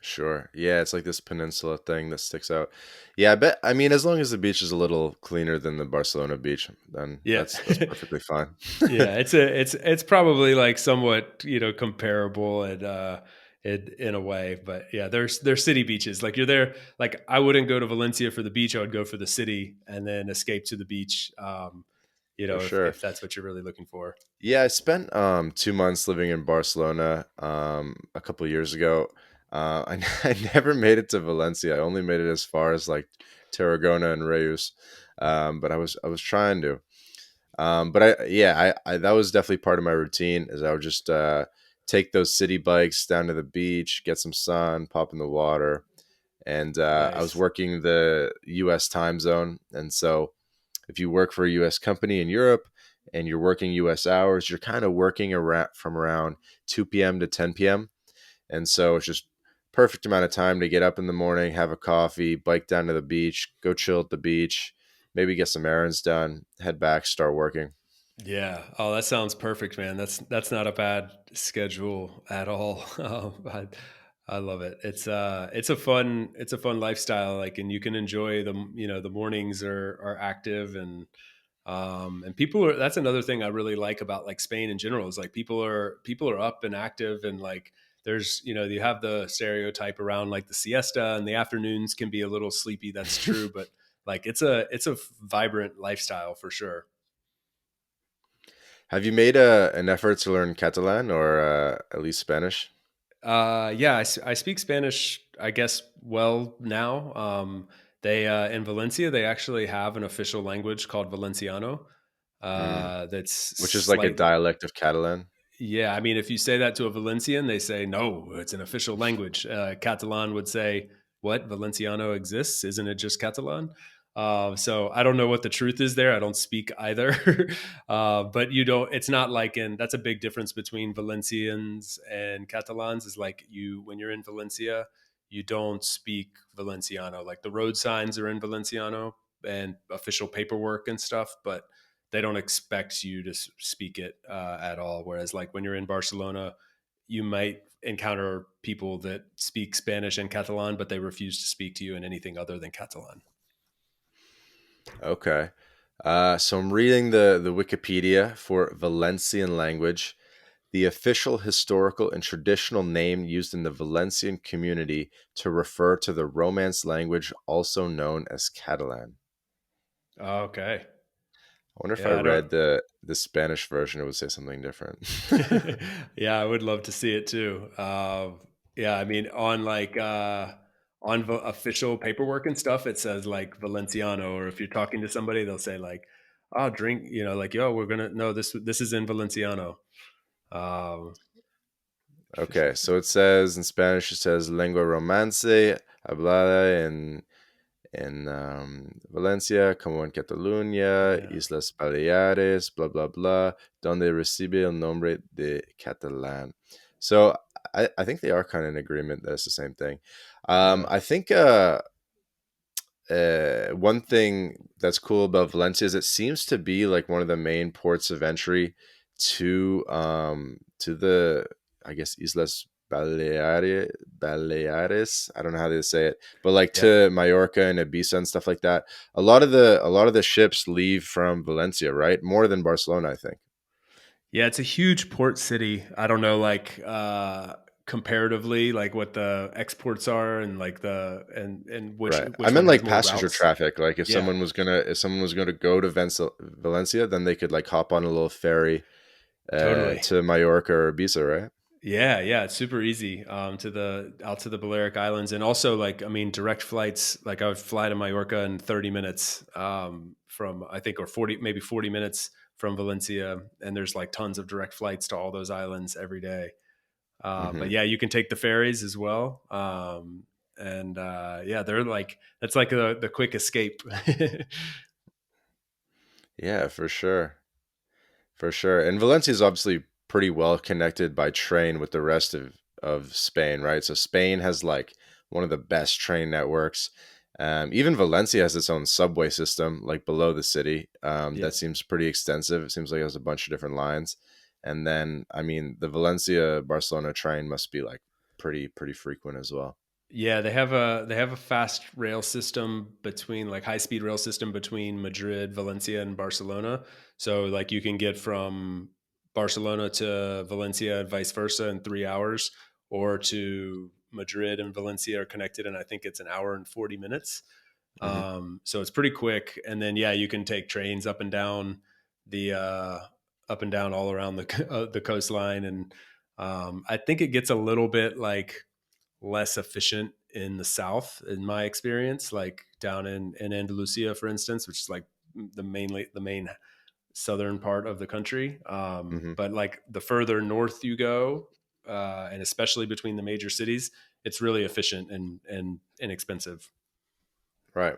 Sure. Yeah, it's like this peninsula thing that sticks out. Yeah, I bet. I mean, as long as the beach is a little cleaner than the Barcelona beach, then Yeah. that's perfectly fine. Yeah, it's probably like somewhat comparable in a way, but yeah, there's city beaches. Like you're there, like I wouldn't go to Valencia for the beach. I would go for the city and then escape to the beach. For sure. If that's what you're really looking for. Yeah, I spent 2 months living in Barcelona a couple years ago. I never made it to Valencia. I only made it as far as like Tarragona and Reus, but I was trying to. But I that was definitely part of my routine. Is I would just take those city bikes down to the beach, get some sun, pop in the water, and I was Nice. working the U.S. time zone, and so if you work for a U.S. company in Europe and you're working U.S. hours, you're kind of working around from around 2 p.m. to 10 p.m. And so it's just perfect amount of time to get up in the morning, have a coffee, bike down to the beach, go chill at the beach, maybe get some errands done, head back, start working. Yeah. Oh, that sounds perfect, man. That's not a bad schedule at all. I love it. It's a fun lifestyle. Like, and you can enjoy the mornings are active, and people are, that's another thing I really like about like Spain in general is like people are up and active, and like there's you have the stereotype around like the siesta and the afternoons can be a little sleepy. That's true, but Like it's a vibrant lifestyle for sure. Have you made an effort to learn Catalan or at least Spanish? Yeah, I speak Spanish, I guess, well now. They in Valencia, they actually have an official language called Valenciano. Mm. That's Which is like a slightly, dialect of Catalan. yeah. I mean, if you say that to a Valencian, they say no, it's an official language. Catalan would say, "What? Valenciano exists? Isn't it just Catalan?" So I don't know what the truth is there. I don't speak either, but you don't. It's not like in. That's a big difference between Valencians and Catalans. Is like you when you're in Valencia, you don't speak Valenciano. Like the road signs are in Valenciano and official paperwork and stuff, but they don't expect you to speak it at all. Whereas, like when you're in Barcelona, you might encounter people that speak Spanish and Catalan, but they refuse to speak to you in anything other than Catalan. Okay. So I'm reading the Wikipedia for Valencian language. The official historical and traditional name used in the Valencian community to refer to the Romance language, also known as Catalan. Okay. I wonder if I Yeah, I don't. read the Spanish version, it would say something different. Yeah, I would love to see it too. Yeah, I mean, on like on official paperwork and stuff, it says like Valenciano, or if you're talking to somebody, they'll say like, "Oh, drink," like, "Yo, we're gonna no, this is in Valenciano." Um, Okay, so it says in Spanish, it says lengua romance hablada en Valencia, como en Cataluña, yeah, Islas Baleares, blah, blah, blah, donde recibe el nombre de Catalán. So I think they are kind of in agreement that it's the same thing. yeah, I think one thing that's cool about Valencia is it seems to be like one of the main ports of entry to the I guess Islas Baleares. I don't know how to say it, but like yeah. to Mallorca and Ibiza and stuff like that. A lot of the ships leave from Valencia, right? More than Barcelona, I think. Yeah, it's a huge port city. I don't know, like comparatively, like what the exports are, and like the and Right. I which one meant has like more passenger routes. traffic. Like Yeah, if someone was gonna go to Valencia, then they could like hop on a little ferry totally. to Mallorca or Ibiza, right? Yeah, yeah, it's super easy to the out to the Balearic Islands, and also like I mean, direct flights. Like I would fly to Mallorca in 30 minutes from I think or 40 minutes from Valencia, and there's like tons of direct flights to all those islands every day. But Hmm. yeah, you can take the ferries as well. And yeah, they're like that's like the quick escape. Yeah, for sure. For sure. And Valencia is obviously pretty well connected by train with the rest of Spain, right? So Spain has like one of the best train networks. Even Valencia has its own subway system, like below the city. Yeah. That seems pretty extensive. It seems like it has a bunch of different lines. And then, I mean, the Valencia Barcelona train must be like pretty frequent as well. Yeah, they have a fast rail system between like high speed rail system between Madrid, Valencia, and Barcelona. So like you can get from Barcelona to Valencia and vice versa in 3 hours, or to Madrid and Valencia are connected, and I think it's an hour and 40 minutes. Hmm. So it's pretty quick, and then yeah, you can take trains the up and down all around the coastline, and I think it gets a little bit like less efficient in the south in my experience, like down in Andalusia, for instance, which is like the main southern part of the country. Hmm. But like the further north you go, and especially between the major cities, it's really efficient and inexpensive. Right.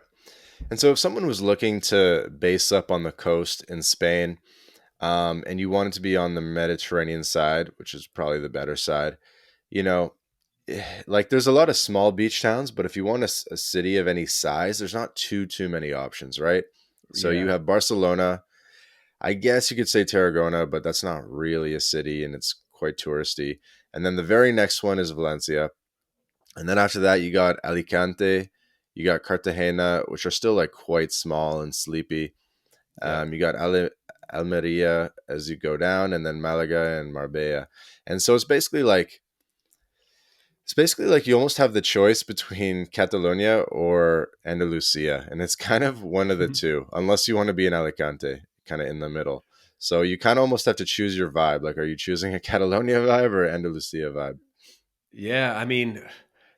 And so if someone was looking to base up on the coast in Spain, and you want it to be on the Mediterranean side, which is probably the better side, you know, like there's a lot of small beach towns, but if you want a city of any size, there's not too many options, right? So you Yeah, have Barcelona. I guess you could say Tarragona, but that's not really a city and it's quite touristy. And then the very next one is Valencia. And then after that, you got Alicante, you got Cartagena, which are still like quite small and sleepy. yeah. You got Almeria as you go down, and then Malaga and Marbella. And so it's basically like It's basically like you almost have the choice between Catalonia or Andalusia, and it's kind of one of the two, unless you want to be in Alicante, kind of in the middle. So you kind of almost have to choose your vibe. Like, are you choosing a Catalonia vibe or Andalusia vibe? Yeah, I mean,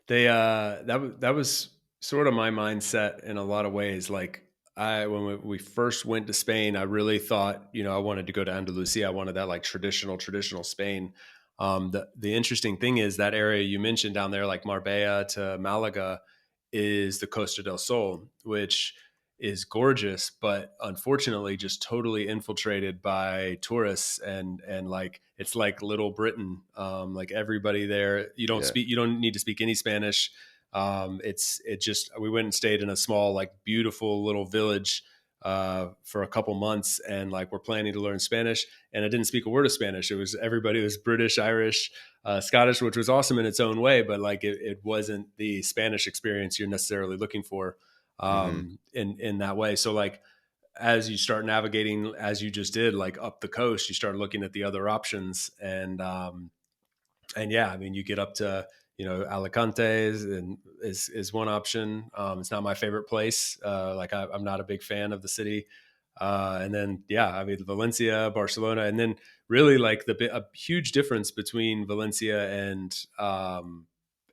that was sort of my mindset in a lot of ways. Like I when we first went to Spain, I really thought, I wanted to go to Andalusia. I wanted that like traditional Spain. The interesting thing is that area you mentioned down there, like Marbella to Malaga, is the Costa del Sol, which is gorgeous, but unfortunately just totally infiltrated by tourists, and like it's like Little Britain. Like everybody there, Yeah. you don't need to speak any Spanish. It just we went and stayed in a small, like beautiful little village for a couple months, and like we're planning to learn Spanish, and I didn't speak a word of Spanish. It was everybody was British, Irish, Scottish, which was awesome in its own way, but like it wasn't the Spanish experience you're necessarily looking for Hmm. in that way. So like as you start navigating, as you just did, like up the coast, you start looking at the other options, and yeah, I mean, you get up to Alicante is one option. It's not my favorite place. Like I'm not a big fan of the city. And then yeah, I mean Valencia, Barcelona, and then really like a huge difference between Valencia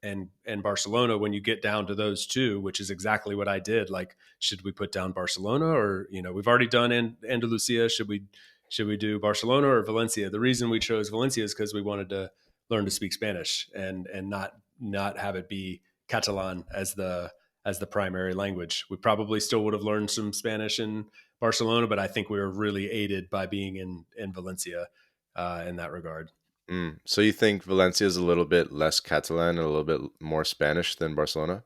and Barcelona when you get down to those two, which is exactly what I did. Like, should we put down Barcelona, or we've already done Andalusia? Should we do Barcelona or Valencia? The reason we chose Valencia is because we wanted to learn to speak Spanish and not have it be Catalan as the primary language. We probably still would have learned some Spanish in Barcelona, but I think we were really aided by being in Valencia in that regard. Mm. So you think Valencia is a little bit less Catalan and a little bit more Spanish than Barcelona?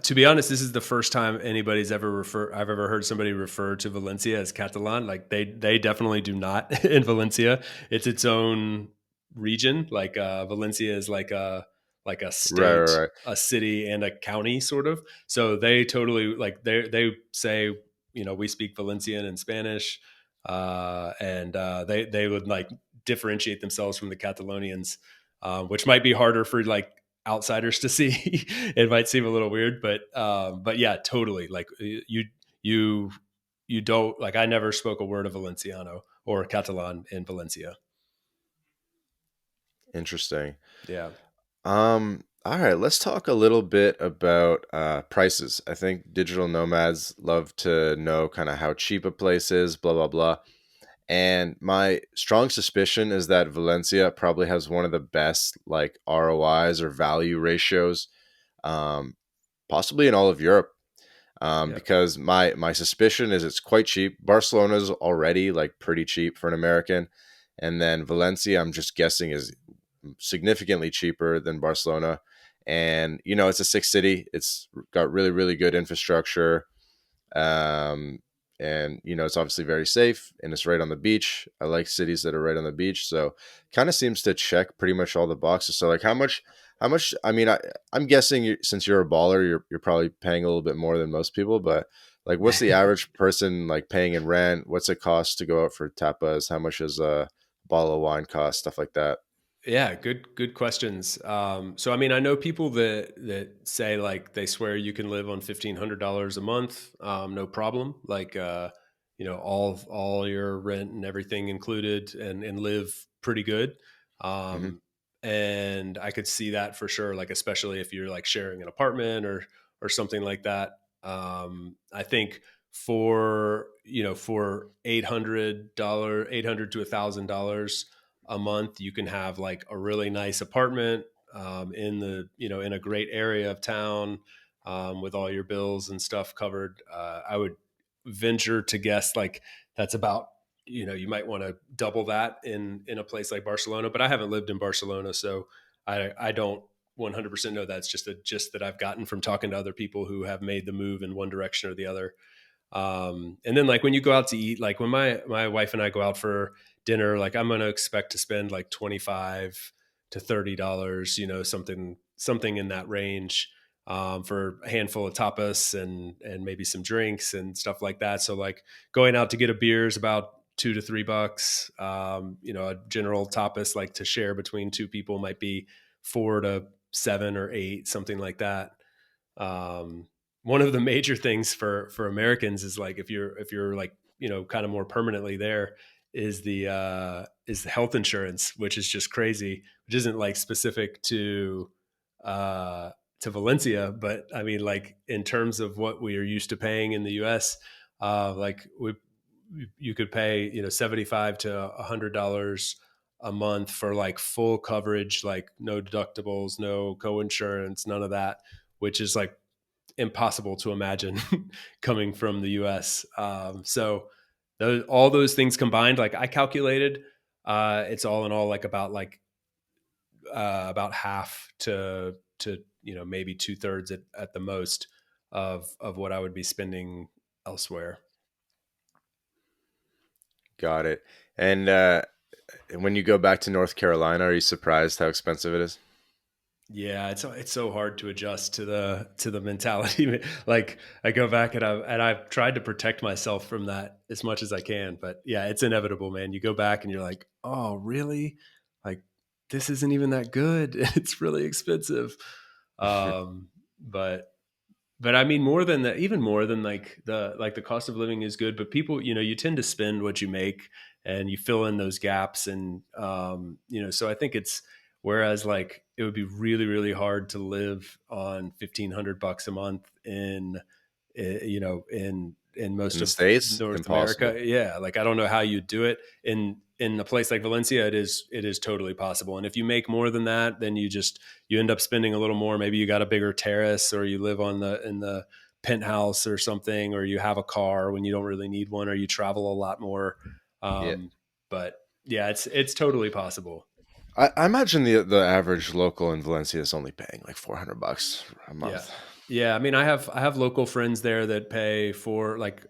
To be honest, this is the first time I've ever heard somebody refer to Valencia as Catalan. Like they definitely do not in Valencia. It's its own region. Like Valencia is like a Right, state, right, right. a city, and a county sort of. So they totally like they say, we speak Valencian and Spanish, and they would like differentiate themselves from the Catalonians, which might be harder for like outsiders to see. It might seem a little weird, but yeah, totally. Like you you don't like. I never spoke a word of Valenciano or Catalan in Valencia. Interesting. Yeah, All right, let's talk a little bit about prices. I think digital nomads love to know kind of how cheap a place is, blah blah blah. And my strong suspicion is that Valencia probably has one of the best like ROIs or value ratios, um, possibly in all of Europe. yeah, Because my suspicion is it's quite cheap. Barcelona's already like pretty cheap for an American, and then Valencia, I'm just guessing, is significantly cheaper than Barcelona. And it's a six city. It's got really really good infrastructure, um, and it's obviously very safe, and it's right on the beach. I like cities that are right on the beach, so kind of seems to check pretty much all the boxes. So like how much I mean I'm guessing since you're a baller, you're probably paying a little bit more than most people, but like what's the average person like paying in rent? What's it cost to go out for tapas? How much does a bottle of wine cost? Stuff like that. yeah. Good questions. So I mean, I know people that say like they swear you can live on $1,500 a month, no problem. Like all your rent and everything included, and live pretty good. Hmm. Um, and I could see that for sure. Like especially if you're like sharing an apartment or something like that. I think for $800 to $1,000 a month, you can have like a really nice apartment in the in a great area of town, with all your bills and stuff covered. I would venture to guess like that's about, you might want to double that in a place like Barcelona, but I haven't lived in Barcelona, so I don't 100% know. That's just a gist that I've gotten from talking to other people who have made the move in one direction or the other. And then like when you go out to eat, like when my wife and I go out for dinner, like I'm going to expect to spend like 25 to $30, something in that range, for a handful of tapas and maybe some drinks and stuff like that. So like going out to get a beer is about $2 to $3. A general tapas like to share between two people might be 4 to 7 or 8, something like that. Um, One of the major things for Americans is like if you're like kind of more permanently there is the health insurance, which is just crazy, which isn't like specific uh, to Valencia, but I mean like in terms of what we are used to paying in the U.S., like you could pay $75 to $100 a month for like full coverage, like no deductibles, no co-insurance, none of that, which is like impossible to imagine coming from the US. So all those things combined, like I calculated, it's all in all like about half to maybe 2/3 at the most of what I would be spending elsewhere. Got it. And when you go back to North Carolina, are you surprised how expensive it is? Yeah, it's so hard to adjust to the mentality. Like I go back and I've tried to protect myself from that as much as I can, but yeah, it's inevitable, man. You go back and you're like, oh, really? Like this isn't even that good. It's really expensive. Um, but but I mean, more than that, even more than like the cost of living is good, but people, you tend to spend what you make and you fill in those gaps. And, so I think whereas like it would be really, really hard to live on $1,500 a month in In most the of States, North impossible. America. Yeah. Like, I don't know how you do it in a place like Valencia. It is totally possible. And if you make more than that, then you end up spending a little more. Maybe you got a bigger terrace, or you live in the penthouse or something, or you have a car when you don't really need one, or you travel a lot more. Yeah. Um, but yeah, it's totally possible. I imagine the average local in Valencia is only paying like $400 a Yeah. month. Yeah. I mean, I have local friends there that pay for like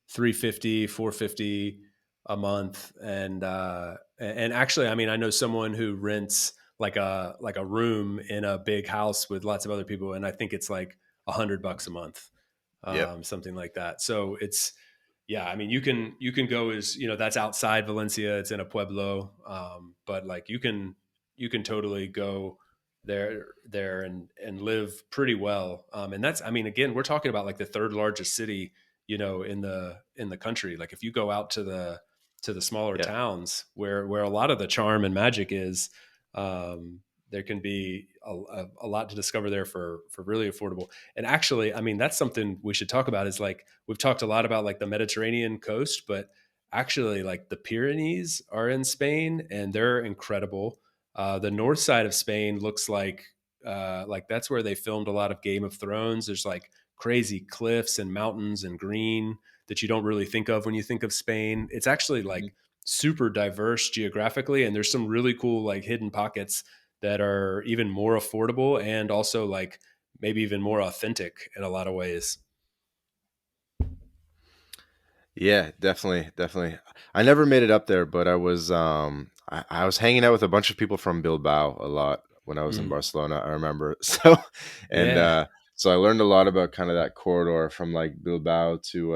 350, 450 a month. And actually, I mean, I know someone who rents like a room in a big house with lots of other people, and I think it's like $100 a month, Yep. something like that. So yeah, I mean, you can go as that's outside Valencia. It's in a pueblo, but like you can totally go there and live pretty well. And that's, I mean, again, we're talking about like the third largest city, in the country. Like if you go out to the smaller Yeah. towns where a lot of the charm and magic is, um, there can be a lot to discover there for really affordable. And actually, I mean, that's something we should talk about. Is like we've talked a lot about like the Mediterranean coast, but actually, like the Pyrenees are in Spain, and they're incredible. The north side of Spain looks like that's where they filmed a lot of Game of Thrones. There's like crazy cliffs and mountains and green that you don't really think of when you think of Spain. It's actually Mhm. like super diverse geographically, and there's some really cool like hidden pockets that are even more affordable and also like maybe even more authentic in a lot of ways. Yeah, definitely, definitely. I never made it up there, but I was hanging out with a bunch of people from Bilbao a lot when I was in Mm. Barcelona, I remember. So and Yeah. so I learned a lot about kind of that corridor from like Bilbao to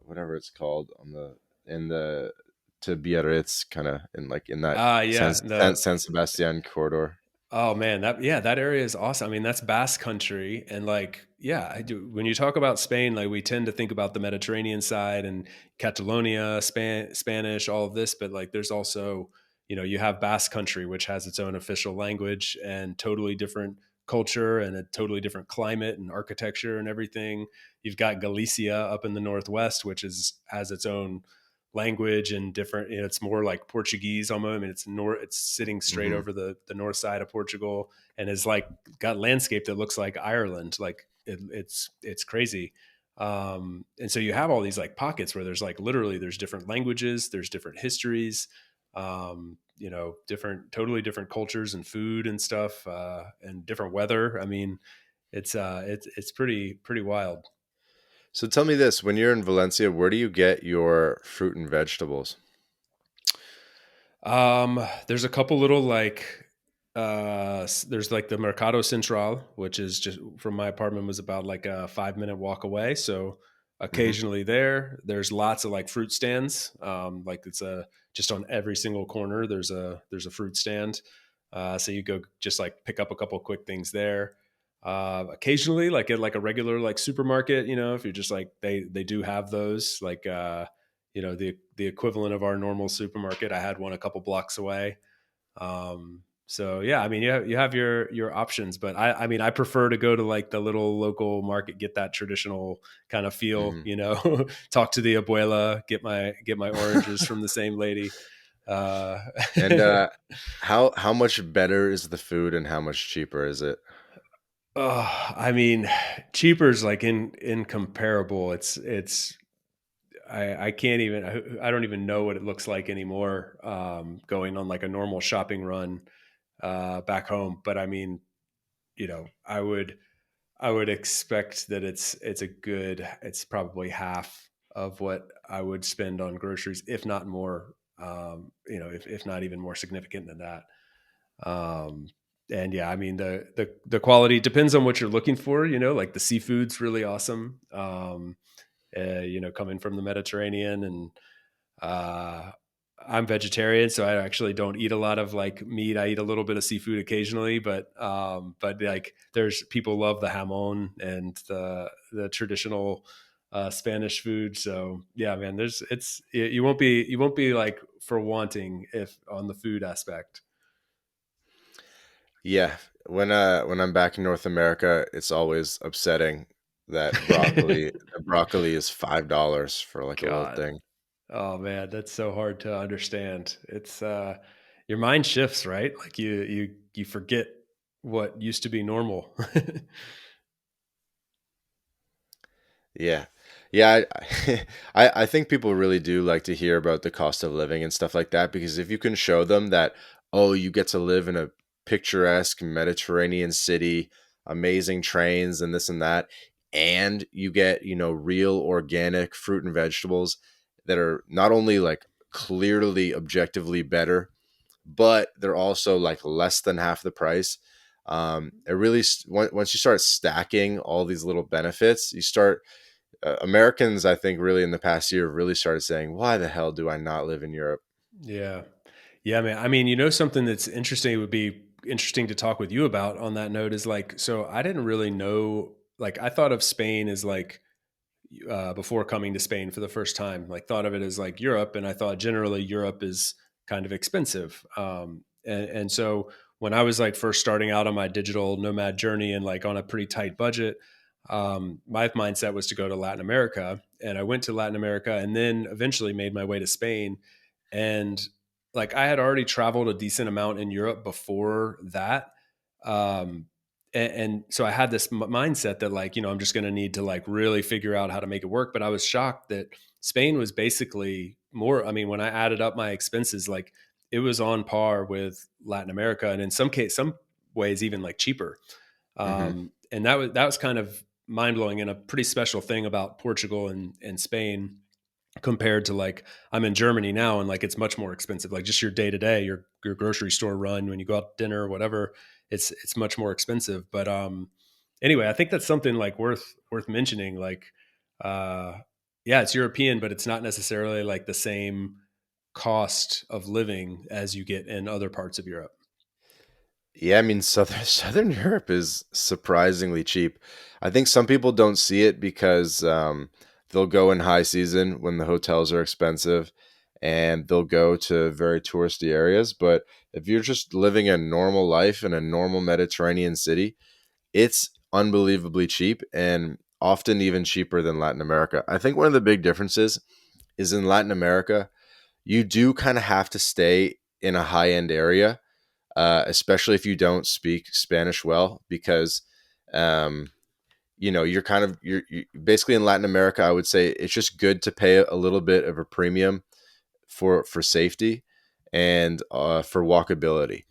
whatever it's called on the in the to Biarritz, kind of in like in that Yeah. San Sebastian corridor. Oh man, that area is awesome. I mean, that's Basque country, and like, yeah, I do. When you talk about Spain, like we tend to think about the Mediterranean side and Catalonia, Spanish, all of this, but like, there's also, you have Basque country, which has its own official language and totally different culture and a totally different climate and architecture and everything. You've got Galicia up in the northwest, which has its own language and different, it's more like Portuguese almost. I mean, it's sitting straight Hmm. over the north side of Portugal, and is like got landscape that looks like Ireland. Like it's crazy. And so you have all these like pockets where there's like literally there's different languages, there's different histories, totally different cultures and food and stuff, and different weather. I mean, it's pretty wild. So tell me this, when you're in Valencia, where do you get your fruit and vegetables? There's a couple little like there's like the Mercado Central, which is just from my apartment, was about like a 5-minute walk away. So Hmm. occasionally there's lots of like fruit stands. Like it's just on every single corner there's a fruit stand. So you go just like pick up a couple quick things there. Occasionally, like at like a regular like supermarket, if you're just like they do have those like the equivalent of our normal supermarket. I had one a couple blocks away. So yeah, I mean, you have your options, but I mean, I prefer to go to like the little local market, get that traditional kind of feel, Mhm. talk to the abuela, get my oranges from the same lady. Uh, And how much better is the food and how much cheaper is it? I mean, cheaper is like incomparable. I can't even I don't even know what it looks like anymore. Going on like a normal shopping run back home, but I mean, I would expect that it's probably half of what I would spend on groceries, if not more. If not even more significant than that. Um, and yeah, I mean the quality depends on what you're looking for. Like the seafood's really awesome. Coming from the Mediterranean, and uh, I'm vegetarian, so I actually don't eat a lot of like meat. I eat a little bit of seafood occasionally, but like there's people love the jamon and the traditional Spanish food. So yeah, man, you won't be like for wanting if on the food aspect. Yeah, when I'm back in North America, it's always upsetting that broccoli is $5 for like a little God. thing. Oh man, that's so hard to understand. It's your mind shifts, right? Like you forget what used to be normal. Yeah. Yeah, I think people really do like to hear about the cost of living and stuff like that because if you can show them that, oh, you get to live in a picturesque Mediterranean city, amazing trains and this and that, and you get, real organic fruit and vegetables that are not only like clearly objectively better, but they're also like less than half the price. It really, once you start stacking all these little benefits, you start Americans, I think, really in the past year have really started saying, "Why the hell do I not live in Europe?" Yeah. Yeah, man. I mean, something that's interesting, it would be interesting to talk with you about on that note is like, so I didn't really know, like, I thought of Spain as like, before coming to Spain for the first time, like, thought of it as like Europe. And I thought generally Europe is kind of expensive. And so when I was like first starting out on my digital nomad journey and like on a pretty tight budget, my mindset was to go to Latin America. And I went to Latin America and then eventually made my way to Spain. And like I had already traveled a decent amount in Europe before that. Um, and so I had this mindset that like, I'm just going to need to like really figure out how to make it work. But I was shocked that Spain was basically more, I mean, when I added up my expenses, like it was on par with Latin America. And in some ways, even like cheaper. Hmm. And that was kind of mind blowing, and a pretty special thing about Portugal and Spain compared to like I'm in Germany now, and like it's much more expensive. Like just your day to day, your grocery store run when you go out to dinner or whatever, it's much more expensive. But anyway, I think that's something like worth mentioning. Like yeah, it's European, but it's not necessarily like the same cost of living as you get in other parts of Europe. Yeah, I mean, Southern Europe is surprisingly cheap. I think some people don't see it because they'll go in high season when the hotels are expensive, and they'll go to very touristy areas. But if you're just living a normal life in a normal Mediterranean city, it's unbelievably cheap and often even cheaper than Latin America. I think one of the big differences is in Latin America, you do kind of have to stay in a high end area, especially if you don't speak Spanish well, because um, you're kind of you're basically in Latin America. I would say it's just good to pay a little bit of a premium for safety and for walkability.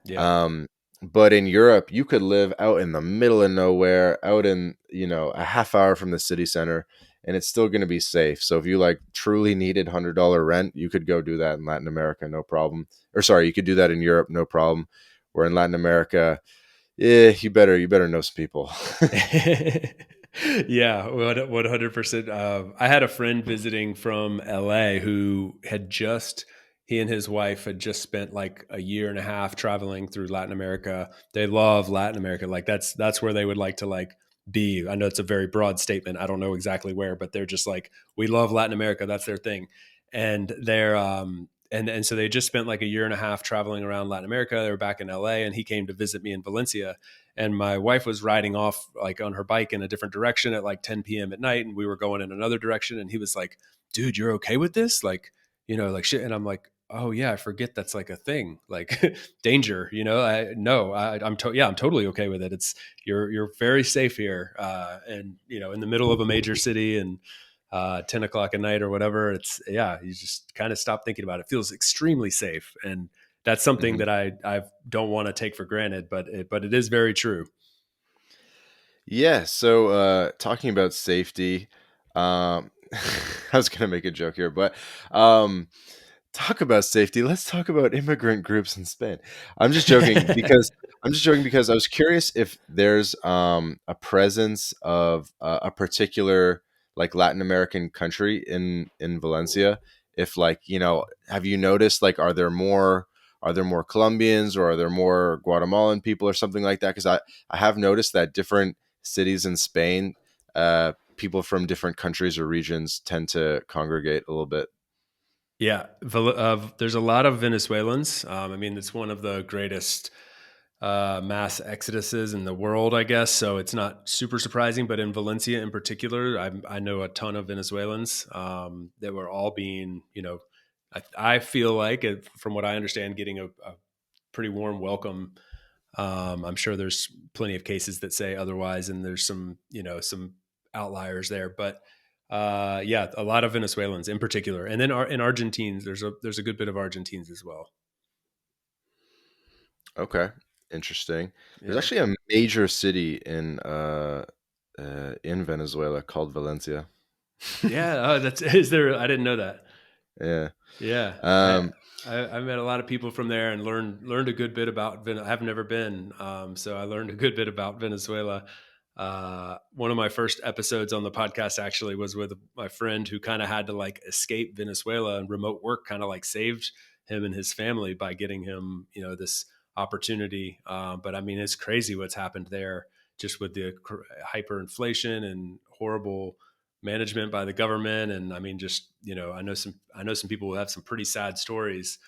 Yeah. Um, but in Europe, you could live out in the middle of nowhere, out in, a half hour from the city center, and it's still going to be safe. So if you like truly needed $100 rent, you could go do that in Latin America, no problem. Or sorry, you could do that in Europe, no problem. Where in Latin America, you better know some people. Yeah, 100%. I had a friend visiting from LA who had just he and his wife had just spent like a year and a half traveling through Latin America. They love Latin America. Like that's where they would like to like be. I know it's a very broad statement. I don't know exactly where, but they're just like, we love Latin America. That's their thing. And they're and so they just spent like a year and a half traveling around Latin America. They were back in LA, and he came to visit me in Valencia. And my wife was riding off like on her bike in a different direction at like 10 p.m. at night, and we were going in another direction. And he was like, "Dude, you're okay with this? Like, like shit." And I'm like, "Oh yeah, I forget that's like a thing, like danger." I no, I'm totally okay with it. It's you're very safe here, and in the middle of a major city, and 10 o'clock at night or whatever. It's you just kind of stop thinking about it. It feels extremely safe, and that's something Hmm. that I don't want to take for granted, but it is very true. Yeah. So, talking about safety, I was gonna make a joke here, but um, talk about safety. Let's talk about immigrant groups in Spain. I'm just joking because I was curious if there's a presence of a particular like Latin American country in Valencia. If like have you noticed like are there more Colombians or are there more Guatemalan people or something like that? Because I have noticed that different cities in Spain, people from different countries or regions tend to congregate a little bit. Yeah, there's a lot of Venezuelans. I mean, it's one of the greatest mass exoduses in the world, I guess. So it's not super surprising. But in Valencia, in particular, I know a ton of Venezuelans that were all being, I feel like, from what I understand, getting a pretty warm welcome. I'm sure there's plenty of cases that say otherwise, and there's some outliers there, but yeah, a lot of Venezuelans in particular, and then in Argentines, there's a good bit of Argentines as well. Okay, interesting. There's Yeah, actually a major city in Venezuela called Valencia. yeah. Oh, that's is there? I didn't know that. Yeah. Yeah, Um, I met a lot of people from there and learned a good bit about. I've never been, so I learned a good bit about Venezuela. One of my first episodes on the podcast actually was with my friend who kind of had to like escape Venezuela, and remote work kind of like saved him and his family by getting him, this opportunity. But I mean, it's crazy what's happened there, just with the hyperinflation and horrible management by the government. And I mean, just I know some people who have some pretty sad stories.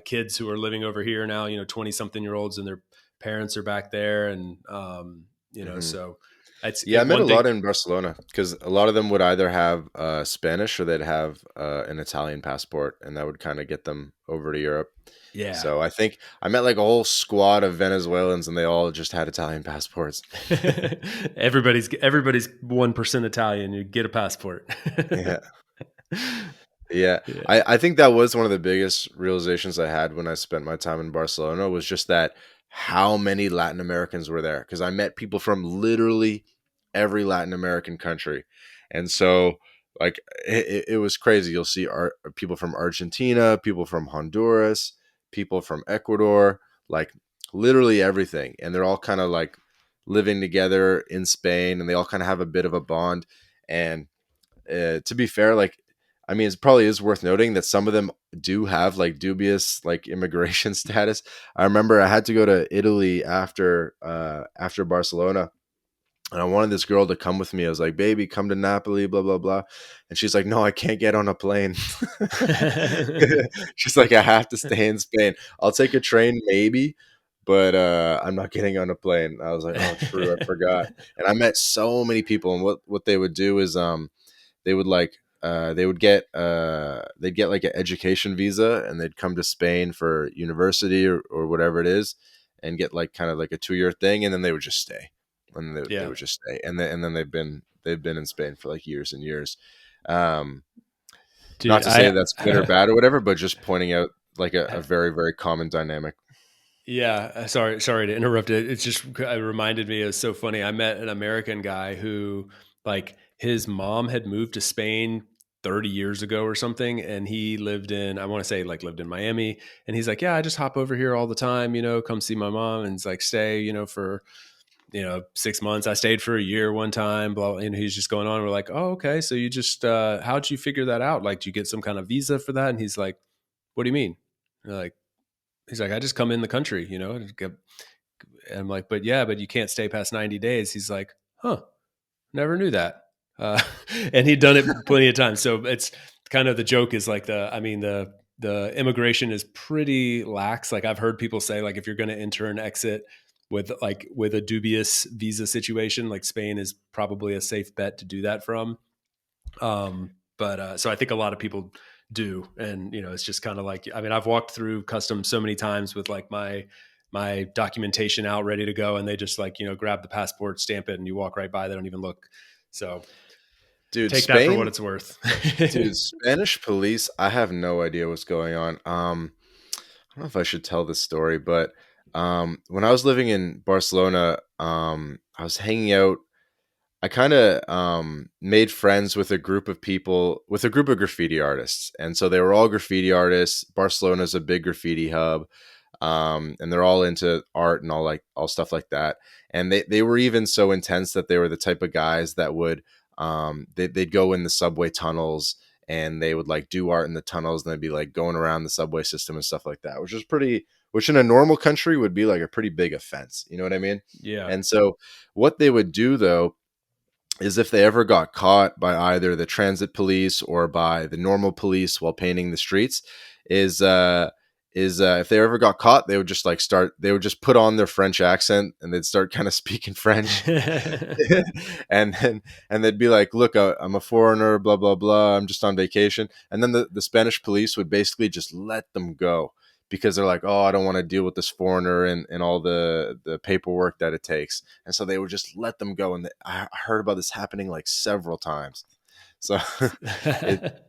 Kids who are living over here now, 20-something-year-olds, and their parents are back there, and mhm. so it's Yeah, I met a one thing. lot in Barcelona because a lot of them would either have Spanish or they'd have an Italian passport, and that would kind of get them over to Europe. Yeah. So I think I met like a whole squad of Venezuelans, and they all just had Italian passports. everybody's 1% Italian. You get a passport. Yeah. Yeah, Yeah. I think that was one of the biggest realizations I had when I spent my time in Barcelona was just that how many Latin Americans were there because I met people from literally every Latin American country, and so like it was crazy. You'll see people from Argentina, people from Honduras, people from Ecuador, like literally everything, and they're all kind of like living together in Spain, and they all kind of have a bit of a bond. And to be fair, like I mean, it probably is worth noting that some of them do have like dubious like immigration status. I remember I had to go to Italy after Barcelona, and I wanted this girl to come with me. I was like, "Baby, come to Napoli, blah blah blah," and she's like, "No, I can't get on a plane." She's like, "I have to stay in Spain. I'll take a train maybe." But I'm not getting on a plane. I was like, "Oh, true, I forgot." And I met so many people, and what they would do is they would like they'd get like an education visa and they'd come to Spain for university or whatever it is and get like kind of like a 2 year thing and then they would just stay and they Yeah. would just stay and then they've been in Spain for like years and years. Um, Not Dude, to say that's good or bad or whatever, but just pointing out like a I very very common dynamic. Yeah, sorry to interrupt it. It's just it reminded me. It was so funny. I met an American guy who, like, his mom had moved to Spain 30 years ago or something, and he lived in, I want to say, like, lived in Miami. And he's like, yeah, I just hop over here all the time, come see my mom, and it's like stay, for 6 months. I stayed for a year one time. Blah, and he's just going on. We're like, oh, okay. So you just how'd you figure that out? Like, do you get some kind of visa for that? And he's like, what do you mean? Like, he's like, I just come in the country, and I'm like, but yeah, but you can't stay past 90 days. He's like, huh, never knew that. Uh, and he'd done it plenty of times. So it's kind of, the joke is like, the immigration is pretty lax. Like, I've heard people say, like, if you're going to enter and exit with a dubious visa situation, like Spain is probably a safe bet to do that from. But so I think a lot of people do, and it's just kind of like, I mean, I've walked through customs so many times with like my documentation out ready to go, and they just like grab the passport, stamp it, and you walk right by. They don't even look. So Dude, take that for what Spain, it's worth. dude, Spanish police, I have no idea what's going on. I don't know if I should tell this story, but when I was living in Barcelona, I was hanging out. I kind of made friends with a group of people, with a group of graffiti artists. And so they were all graffiti artists. Barcelona's a big graffiti hub. And they're all into art and all stuff like that. And they were even so intense that they were the type of guys that would they'd go in the subway tunnels and they would like do art in the tunnels, and they'd be like going around the subway system and stuff like that, which in a normal country would be like a pretty big offense. You know what I mean? Yeah. And so what they would do though is if they ever got caught by either the transit police or by the normal police while painting the streets, is if they ever got caught, they would just they would just put on their French accent and they'd start kind of speaking French. and then they'd be like, look, I'm a foreigner, blah blah blah, I'm just on vacation. And then the Spanish police would basically just let them go, because they're like, oh, I don't want to deal with this foreigner and all the paperwork that it takes. And so they would just let them go. And I heard about this happening like several times. So it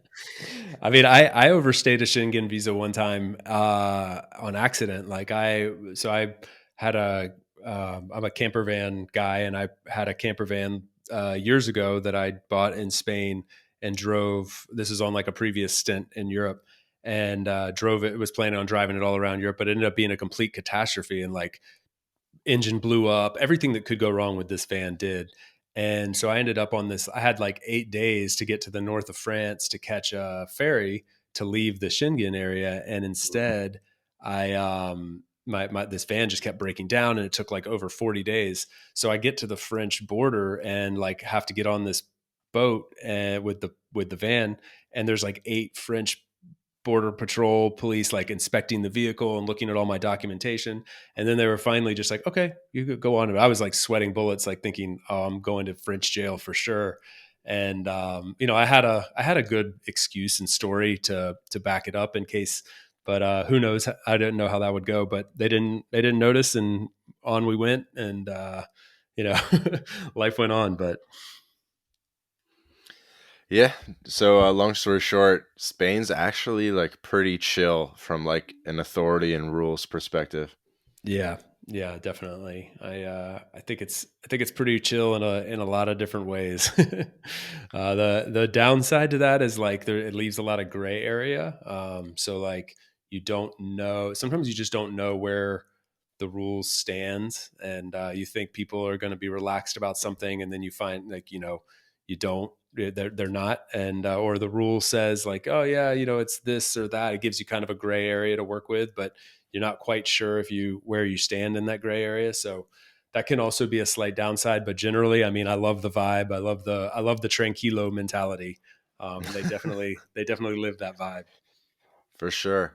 I mean, I overstayed a Schengen visa one time on accident. I had I'm a camper van guy, and I had a camper van years ago that I bought in Spain and drove. This is on like a previous stint in Europe, and drove it. Was planning on driving it all around Europe, but it ended up being a complete catastrophe. And like, engine blew up, everything that could go wrong with this van did. And so I ended up on this. I had like 8 days to get to the north of France to catch a ferry to leave the Schengen area. And instead, I, my this van just kept breaking down, and it took like over 40 days. So I get to the French border and like have to get on this boat with the van, and there's like 8 French border patrol police like inspecting the vehicle and looking at all my documentation. And then they were finally just like, okay, you could go on. I was like sweating bullets, like thinking, oh, I'm going to French jail for sure. And I had a good excuse and story to back it up in case, but who knows? I didn't know how that would go, but they didn't notice, and on we went. And you know life went on. But Yeah. So long story short, Spain's actually like pretty chill from like an authority and rules perspective. yeah, yeah, definitely. I think it's pretty chill in a lot of different ways. The downside to that is like it leaves a lot of gray area. So like, you don't know. Sometimes you just don't know where the rules stand, and you think people are going to be relaxed about something, and then you find like you don't. They're not, and or the rule says like, oh yeah, it's this or that. It gives you kind of a gray area to work with, but you're not quite sure if you where you stand in that gray area. So that can also be a slight downside. But generally, I mean, I love the vibe. I love the tranquilo mentality. They definitely live that vibe. For sure.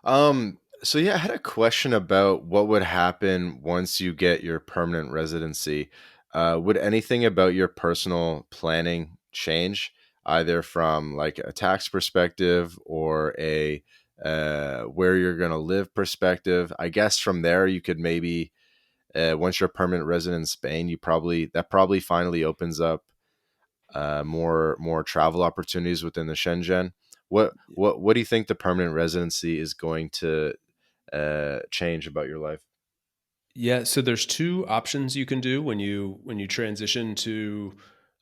So yeah, I had a question about what would happen once you get your permanent residency. Would anything about your personal planning change, either from like a tax perspective or a where you're going to live perspective? I guess from there you could maybe once you're a permanent resident in Spain, that probably finally opens up more travel opportunities within the Shenzhen. What do you think the permanent residency is going to change about your life? Yeah, so there's two options you can do when you transition to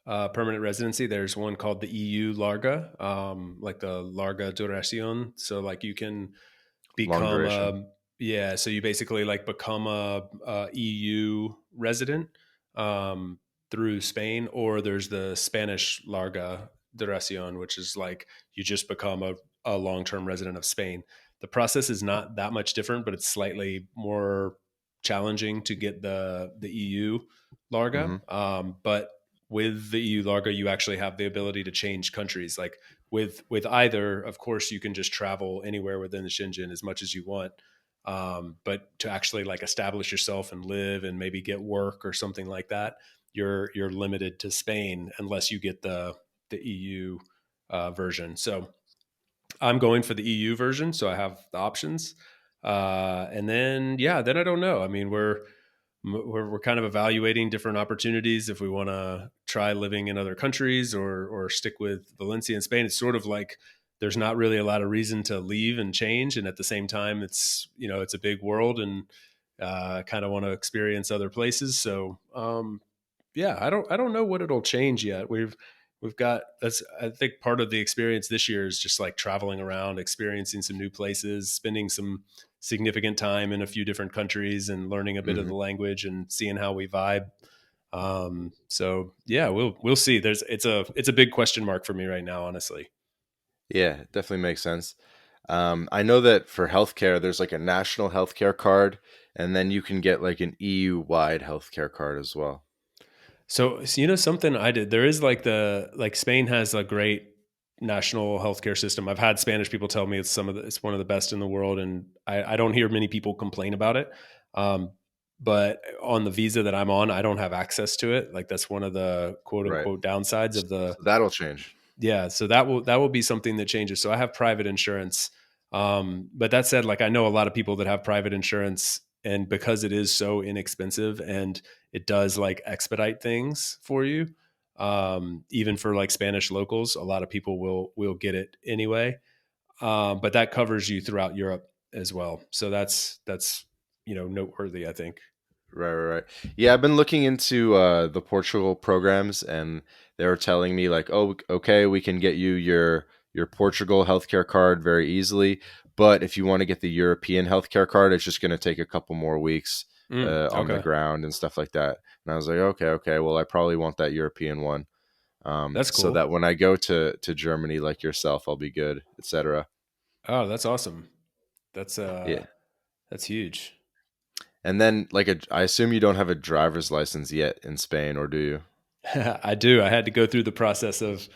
permanent residency. There's one called the EU Larga, like the Larga Duración. So like you can Long become duration. a yeah. So you basically like become a EU resident um, through Spain, or there's the Spanish Larga Duración, which is like you just become a long term resident of Spain. The process is not that much different, but it's slightly more challenging to get the EU Larga. Hmm. But with the EU Larga, you actually have the ability to change countries. Like with either, of course, you can just travel anywhere within the Shenzhen as much as you want. But to actually like establish yourself and live and maybe get work or something like that, you're limited to Spain unless you get the EU version. So I'm going for the EU version, so I have the options. And then yeah, then I don't know. I mean, we're kind of evaluating different opportunities if we want to try living in other countries or stick with Valencia in Spain. It's sort of like there's not really a lot of reason to leave and change, and at the same time, it's it's a big world, and kind of want to experience other places. So yeah, I don't know what it'll change yet. We've got that's I think part of the experience this year is just like traveling around, experiencing some new places, spending some significant time in a few different countries and learning a bit of Hmm. the language and seeing how we vibe. So yeah, we'll see. It's a big question mark for me right now, honestly. Yeah, it definitely makes sense. I know that for healthcare, there's like a national healthcare card, and then you can get like an EU wide healthcare card as well. So something I did. There is like Spain has a great national healthcare system. I've had Spanish people tell me it's one of the best in the world, and I don't hear many people complain about it. Um, but on the visa that I'm on, I don't have access to it. Like that's one of the quote Right. unquote downsides of the So that'll change. yeah, so that will be something that changes. So I have private insurance. But that said, like I know a lot of people that have private insurance, and because it is so inexpensive and it does like expedite things for you, even for like Spanish locals, a lot of people will get it anyway. But that covers you throughout Europe as well. So that's noteworthy, I think. Right, right, right. Yeah, I've been looking into the Portugal programs, and they were telling me like, oh, okay, we can get you your Portugal healthcare card very easily, but if you want to get the European healthcare card, it's just going to take a couple more weeks on the Okay, ground and stuff like that. And I was like, okay, okay, well, I probably want that European one, that's so cool. that when I go to Germany, like yourself, I'll be good, etc. Oh, that's awesome. That's Yeah. that's huge. And then, like, I assume you don't have a driver's license yet in Spain, or do you? I do. I had to go through the process of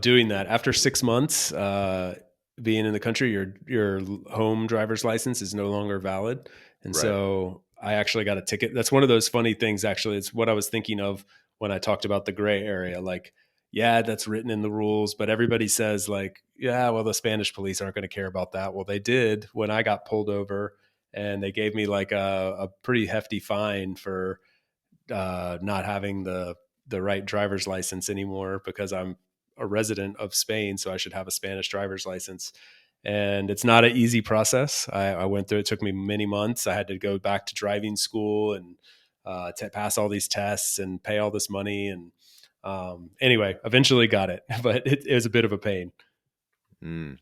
doing that. After 6 months being in the country, your home driver's license is no longer valid, and Right. so I actually got a ticket. That's one of those funny things. Actually, it's what I was thinking of when I talked about the gray area. Like, yeah, that's written in the rules, but everybody says like, yeah, well, the Spanish police aren't going to care about that. Well, they did when I got pulled over, and they gave me like a pretty hefty fine for not having the right driver's license anymore because I'm a resident of Spain, so I should have a Spanish driver's license. And it's not an easy process. I went through it; took me many months. I had to go back to driving school and to pass all these tests and pay all this money. And anyway, eventually got it, but it was a bit of a pain. Mm.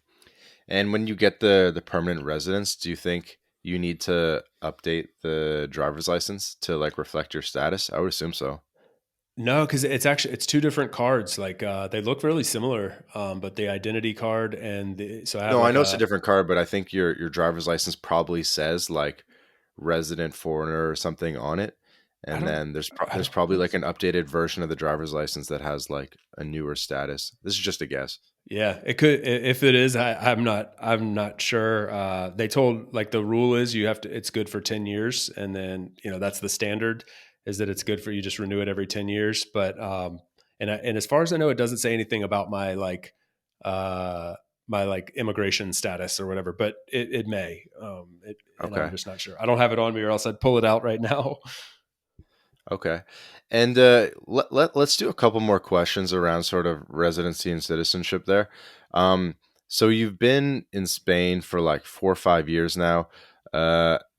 And when you get the permanent residence, do you think you need to update the driver's license to like reflect your status? I would assume so. No, because it's two different cards. Like they look really similar, but the identity card so I have No, I like know it's a a different card, but I think your driver's license probably says like resident foreigner or something on it. I And don't then I there's don't probably think like so. an updated version of the driver's license that has like a newer status. This is just a guess. Yeah, it could if it is. I'm not sure. They told like the rule is you have to. It's good for 10 years, and then that's the standard is that it's good for you just renew it every 10 years. But and as far as I know, it doesn't say anything about uh my like immigration status or whatever. But it may. And I'm Okay. just not sure. I don't have it on me, or else I'd pull it out right now. Okay. And let's do a couple more questions around sort of residency and citizenship there. So you've been in Spain for like 4 or 5 years now.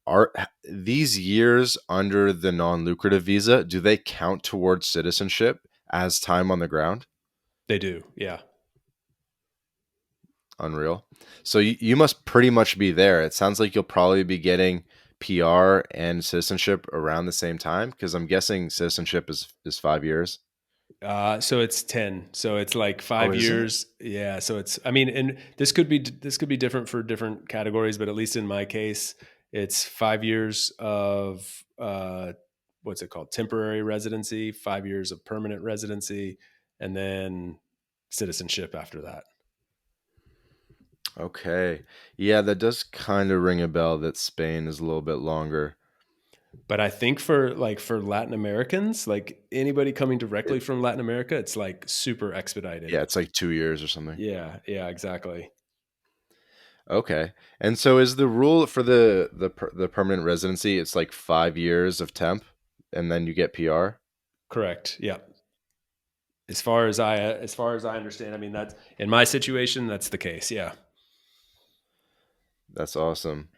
Are these years under the non-lucrative visa, do they count towards citizenship as time on the ground? They do. Yeah. Unreal. So you must pretty much be there. It sounds like you'll probably be getting PR and citizenship around the same time because I'm guessing citizenship is 5 years. So it's 10. So it's like Oh, five is it? years. Yeah. So it's, I mean, and this could be different for different categories, but at least in my case, it's 5 years of, what's it called? Temporary residency, 5 years of permanent residency, and then citizenship after that. Okay. Yeah, that does kind of ring a bell that Spain is a little bit longer. But I think for Latin Americans, like anybody coming directly It, from Latin America, it's like super expedited. yeah, it's like 2 years or something. Yeah. Yeah, exactly. Okay. And so is the rule for the permanent residency, it's like 5 years of temp and then you get PR? Correct. Yeah. As far as I understand, I mean that's in my situation that's the case. Yeah. That's awesome.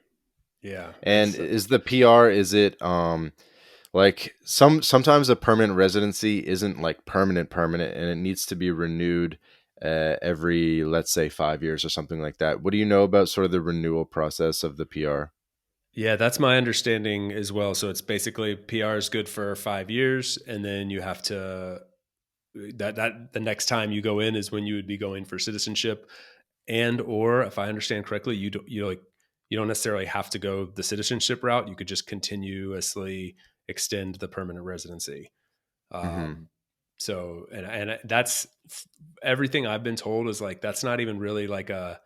Yeah. And is the PR, is it like sometimes a permanent residency isn't like permanent and it needs to be renewed every, let's say, 5 years or something like that. What do you know about sort of the renewal process of the PR? Yeah, that's my understanding as well. So it's basically PR is good for 5 years, and then you have to that the next time you go in is when you would be going for citizenship, and or if I understand correctly, you don't necessarily have to go the citizenship route. You could just continuously extend the permanent residency. Hmm. Um, so and that's everything I've been told is like that's not even really like a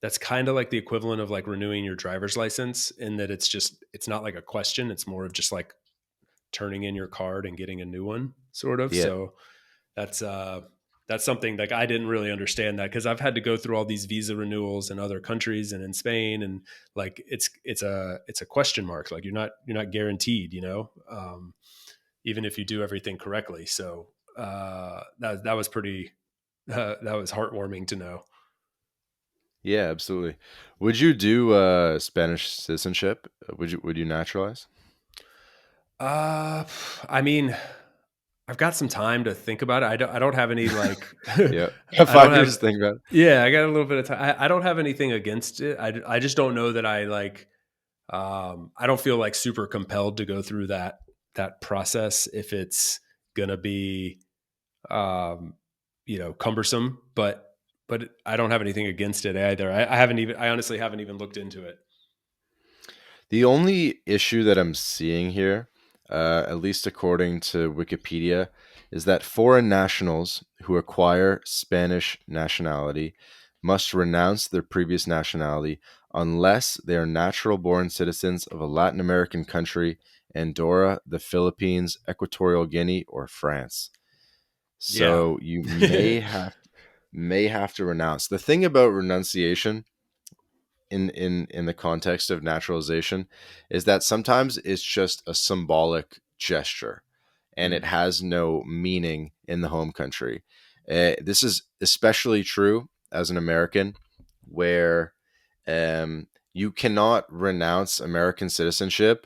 that's kind of like the equivalent of like renewing your driver's license in that it's not like a question, it's more of just like turning in your card and getting a new one sort of. Yeah. So that's uh that's something like I didn't really understand that because I've had to go through all these visa renewals in other countries and in Spain, and like it's a question mark, like you're not guaranteed, even if you do everything correctly. So that was pretty that was heartwarming to know. Yeah, absolutely. Would you do Spanish citizenship? Would you naturalize? Uh, I mean, I've got some time to think about it. I don't have any like Yeah. I don't 5 years have to think about it. yeah, I got a little bit of time. I don't have anything against it. I just don't know that I like I don't feel like super compelled to go through that process if it's gonna be um cumbersome, but I don't have anything against it either. I honestly haven't even looked into it. The only issue that I'm seeing here, at least according to Wikipedia, is that foreign nationals who acquire Spanish nationality must renounce their previous nationality unless they are natural born citizens of a Latin American country, Andorra, the Philippines, Equatorial Guinea, or France. Yeah. So you may have to renounce. The thing about renunciation in the context of naturalization is that sometimes it's just a symbolic gesture and it Mm. has no meaning in the home country. This is especially true as an American, where you cannot renounce American citizenship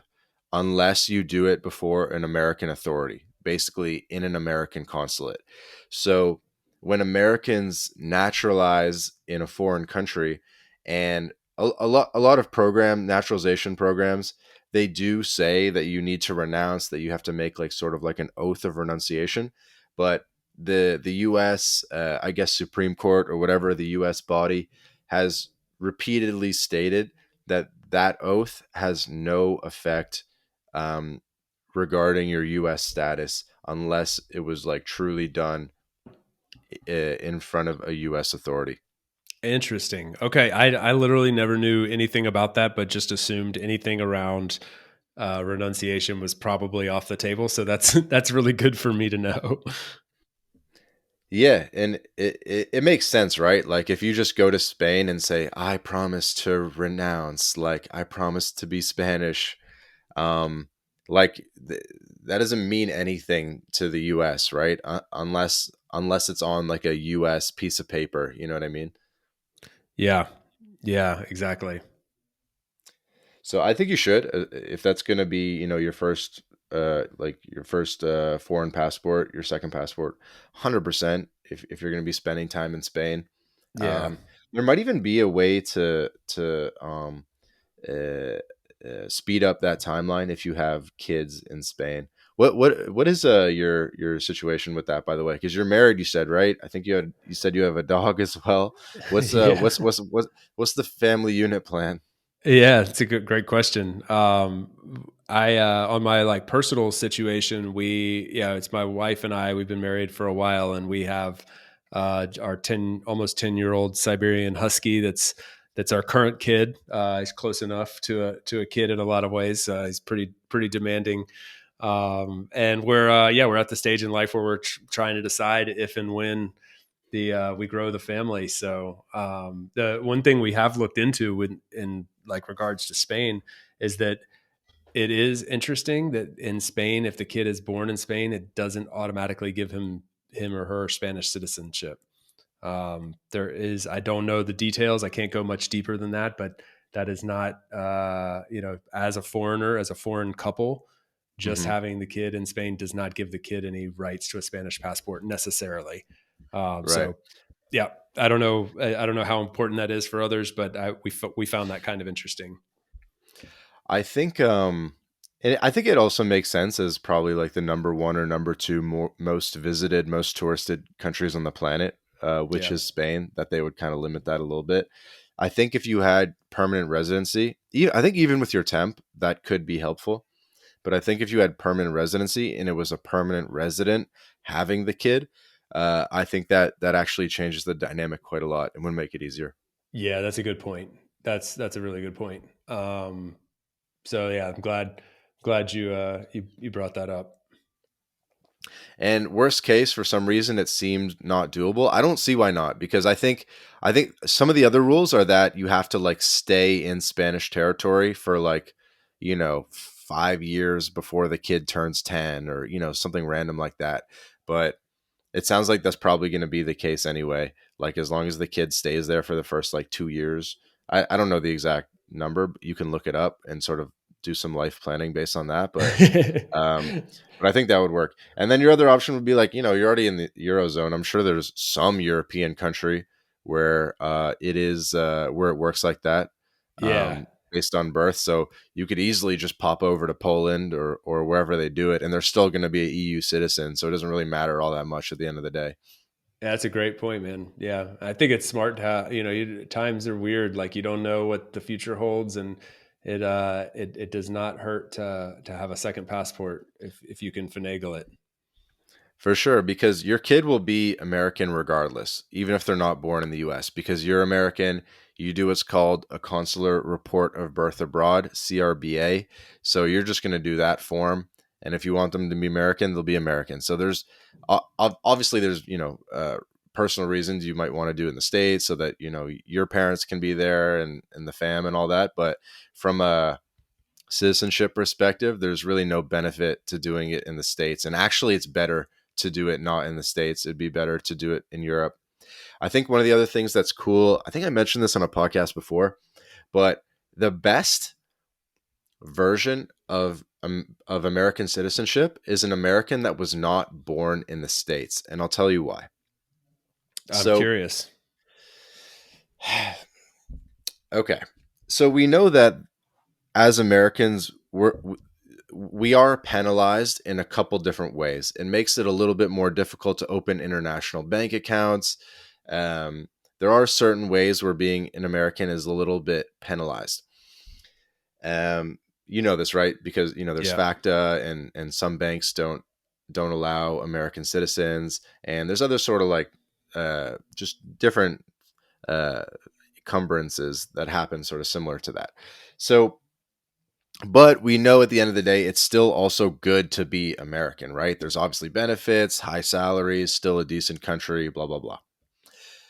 unless you do it before an American authority, basically in an American consulate. So when Americans naturalize in a foreign country, and a lot of naturalization programs, they do say that you need to renounce, that you have to make like sort of like an oath of renunciation, but the US, I guess Supreme Court or whatever the US body, has repeatedly stated that that oath has no effect um, regarding your US status unless it was like truly done in front of a US authority. Interesting. Okay, I literally never knew anything about that, but just assumed anything around renunciation was probably off the table. So that's that's really good for me to know. Yeah, and it makes sense, right? Like if you just go to Spain and say, "I promise to renounce," like I promise to be Spanish, um, like that doesn't mean anything to the U.S., right? Unless it's on like a U.S. piece of paper, you know what I mean? Yeah, yeah, exactly. So I think you should, if that's going to be, your first, like your first foreign passport, your second passport, 100%. If you're going to be spending time in Spain, Yeah. um, there might even be a way to uh, speed up that timeline if you have kids in Spain. What is your situation with that, by the way? Because you're married, you said, right? I think you said you have a dog as well. What's Yeah. what's the family unit plan? Yeah, it's a great question. I on my like personal situation, it's my wife and I. We've been married for a while, and we have our almost 10-year old Siberian Husky. That's our current kid. He's close enough to a kid in a lot of ways. He's pretty demanding, and we're at the stage in life where we're trying to decide if and when the we grow the family. So the one thing we have looked into in like regards to Spain is that it is interesting that in Spain, if the kid is born in Spain, it doesn't automatically give him or her Spanish citizenship. There is, I don't know the details. I can't go much deeper than that, but that is not, as a foreigner, as a foreign couple, just Hmm. having the kid in Spain does not give the kid any rights to a Spanish passport necessarily. Right. So yeah, I don't know. I don't know how important that is for others, but we found that kind of interesting. I think and I think it also makes sense as probably like the number one or number two most visited, most touristed countries on the planet, which Yeah. is Spain, that they would kind of limit that a little bit. I think if you had permanent residency, I think even with your temp, that could be helpful. But I think if you had permanent residency and it was a permanent resident having the kid, I think that actually changes the dynamic quite a lot and would make it easier. Yeah, that's a good point. That's a really good point. So yeah, I'm glad you brought that up. And worst case, for some reason, it seemed not doable. I don't see why not, because I think some of the other rules are that you have to like stay in Spanish territory for like, 5 years before the kid turns 10, or something random like that. But it sounds like that's probably going to be the case anyway. Like as long as the kid stays there for the first like 2 years. I don't know the exact number, but you can look it up and sort of do some life planning based on that. Um, but I think that would work. And then your other option would be like, you're already in the Eurozone. I'm sure there's some European country where it is where it works like that, Yeah. based on birth. So you could easily just pop over to Poland or wherever they do it, and they're still going to be an EU citizen. So it doesn't really matter all that much at the end of the day. That's a great point, man. Yeah, I think it's smart to have, times are weird. Like you don't know what the future holds, and it does not hurt to have a second passport if you can finagle it. For sure, because your kid will be American regardless, even if they're not born in the US, because you're American. You do what's called a consular report of birth abroad, CRBA. So you're just going to do that form. And if you want them to be American, they'll be American. So there's obviously there's, personal reasons you might want to do in the States so that, your parents can be there and the fam and all that. But from a citizenship perspective, there's really no benefit to doing it in the States. And actually, it's better to do it not in the States. It'd be better to do it in Europe. I think one of the other things that's cool, I think I mentioned this on a podcast before, but the best version of American citizenship is an American that was not born in the States. And I'll tell you why. I'm So, curious. okay. So we know that as Americans, we are penalized in a couple different ways. It makes it a little bit more difficult to open international bank accounts. Um, there are certain ways where being an American is a little bit penalized. You know this, right? Because there's Yeah. FACTA, and some banks don't allow American citizens, and there's other sort of like just different uh, encumbrances that happen, sort of similar to that. So but we know at the end of the day, it's still also good to be American, right? There's obviously benefits, high salaries, still a decent country, blah, blah, blah.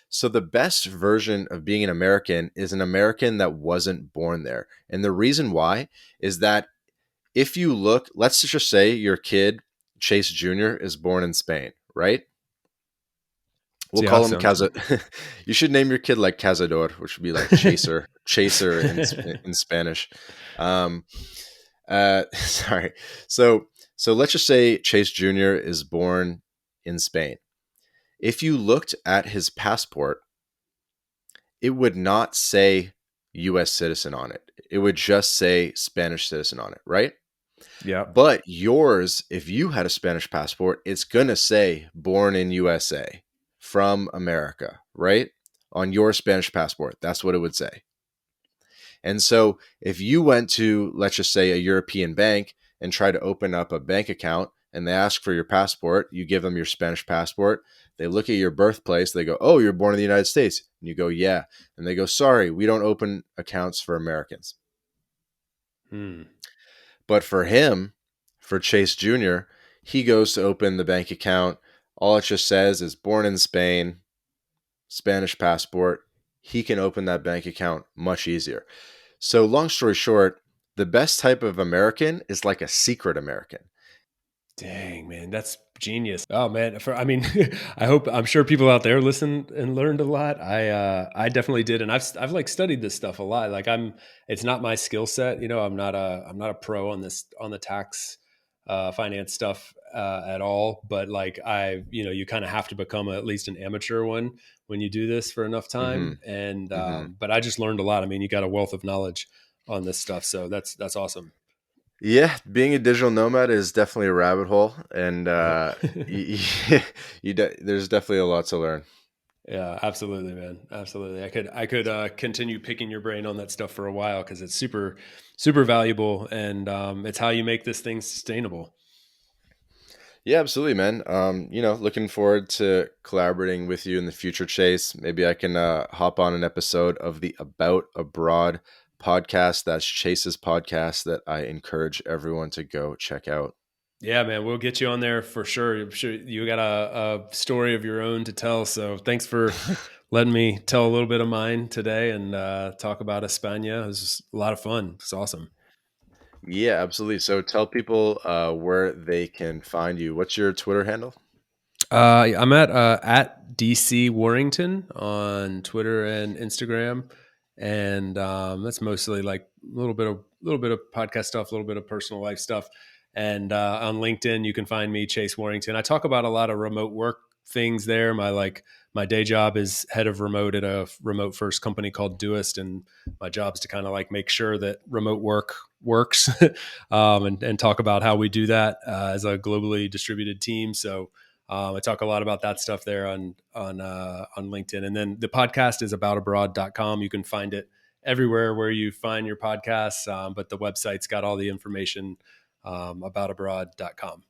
So the best version of being an American is an American that wasn't born there. And the reason why is that if you look, let's just say your kid, Chase Jr., is born in Spain, right? We'll Yeah, call him sounds Casa. good. You should name your kid like Cazador, which would be like chaser, chaser in Spanish. Um, sorry. So so let's just say Chase Jr. is born in Spain. If you looked at his passport, it would not say U.S. citizen on it. It would just say Spanish citizen on it, right? Yeah. But yours, if you had a Spanish passport, it's going to say born in USA from America, right? On your Spanish passport. That's what it would say. And so if you went to, let's just say, a European bank and try to open up a bank account and they ask for your passport, you give them your Spanish passport. They look at your birthplace. They go, "Oh, you're born in the United States." And you go, "Yeah." And they go, "Sorry, we don't open accounts for Americans." Hmm. But for him, for Chase Jr., he goes to open the bank account. All it just says is born in Spain, Spanish passport. He can open that bank account much easier. So, long story short, the best type of American is like a secret American. Dang, man, that's genius. Oh man, I mean, I'm sure people out there listened and learned a lot. I definitely did, and I've like studied this stuff a lot. Like it's not my skill set. I'm not a pro on this on the tax, finance stuff at all. But like you kind of have to become at least an amateur one when you do this for enough Mm-hmm. time. And Mm-hmm. but I just learned a lot. I mean, you got a wealth of knowledge on this stuff, so that's awesome. Yeah, being a digital nomad is definitely a rabbit hole, and Yep. there's definitely a lot to learn. Yeah, absolutely, man. Absolutely. I could continue picking your brain on that stuff for a while because it's super valuable, and it's how you make this thing sustainable. Yeah, absolutely, man. Looking forward to collaborating with you in the future, Chase. Maybe I can hop on an episode of the About Abroad podcast. That's Chase's podcast that I encourage everyone to go check out. Yeah, man, we'll get you on there for sure. I'm sure you got a story of your own to tell. So thanks for letting me tell a little bit of mine today and talk about España. It was just a lot of fun. It's awesome. Yeah, absolutely. So tell people where they can find you. What's your Twitter handle? I'm at DC Warrington on Twitter and Instagram, and that's mostly like a little bit of podcast stuff, a little bit of personal life stuff. And on LinkedIn, you can find me Chase Warrington. I talk about a lot of remote work things there. My day job is head of remote at a remote first company called Doist, and my job is to kind of like make sure that remote work works, and talk about how we do that as a globally distributed team. So I talk a lot about that stuff there on LinkedIn. And then the podcast is aboutabroad.com. You can find it everywhere where you find your podcasts, but the website's got all the information, aboutabroad.com.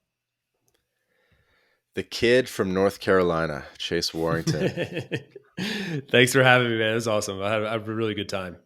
The kid from North Carolina, Chase Warrington. Thanks for having me, man. It was awesome. I had a really good time.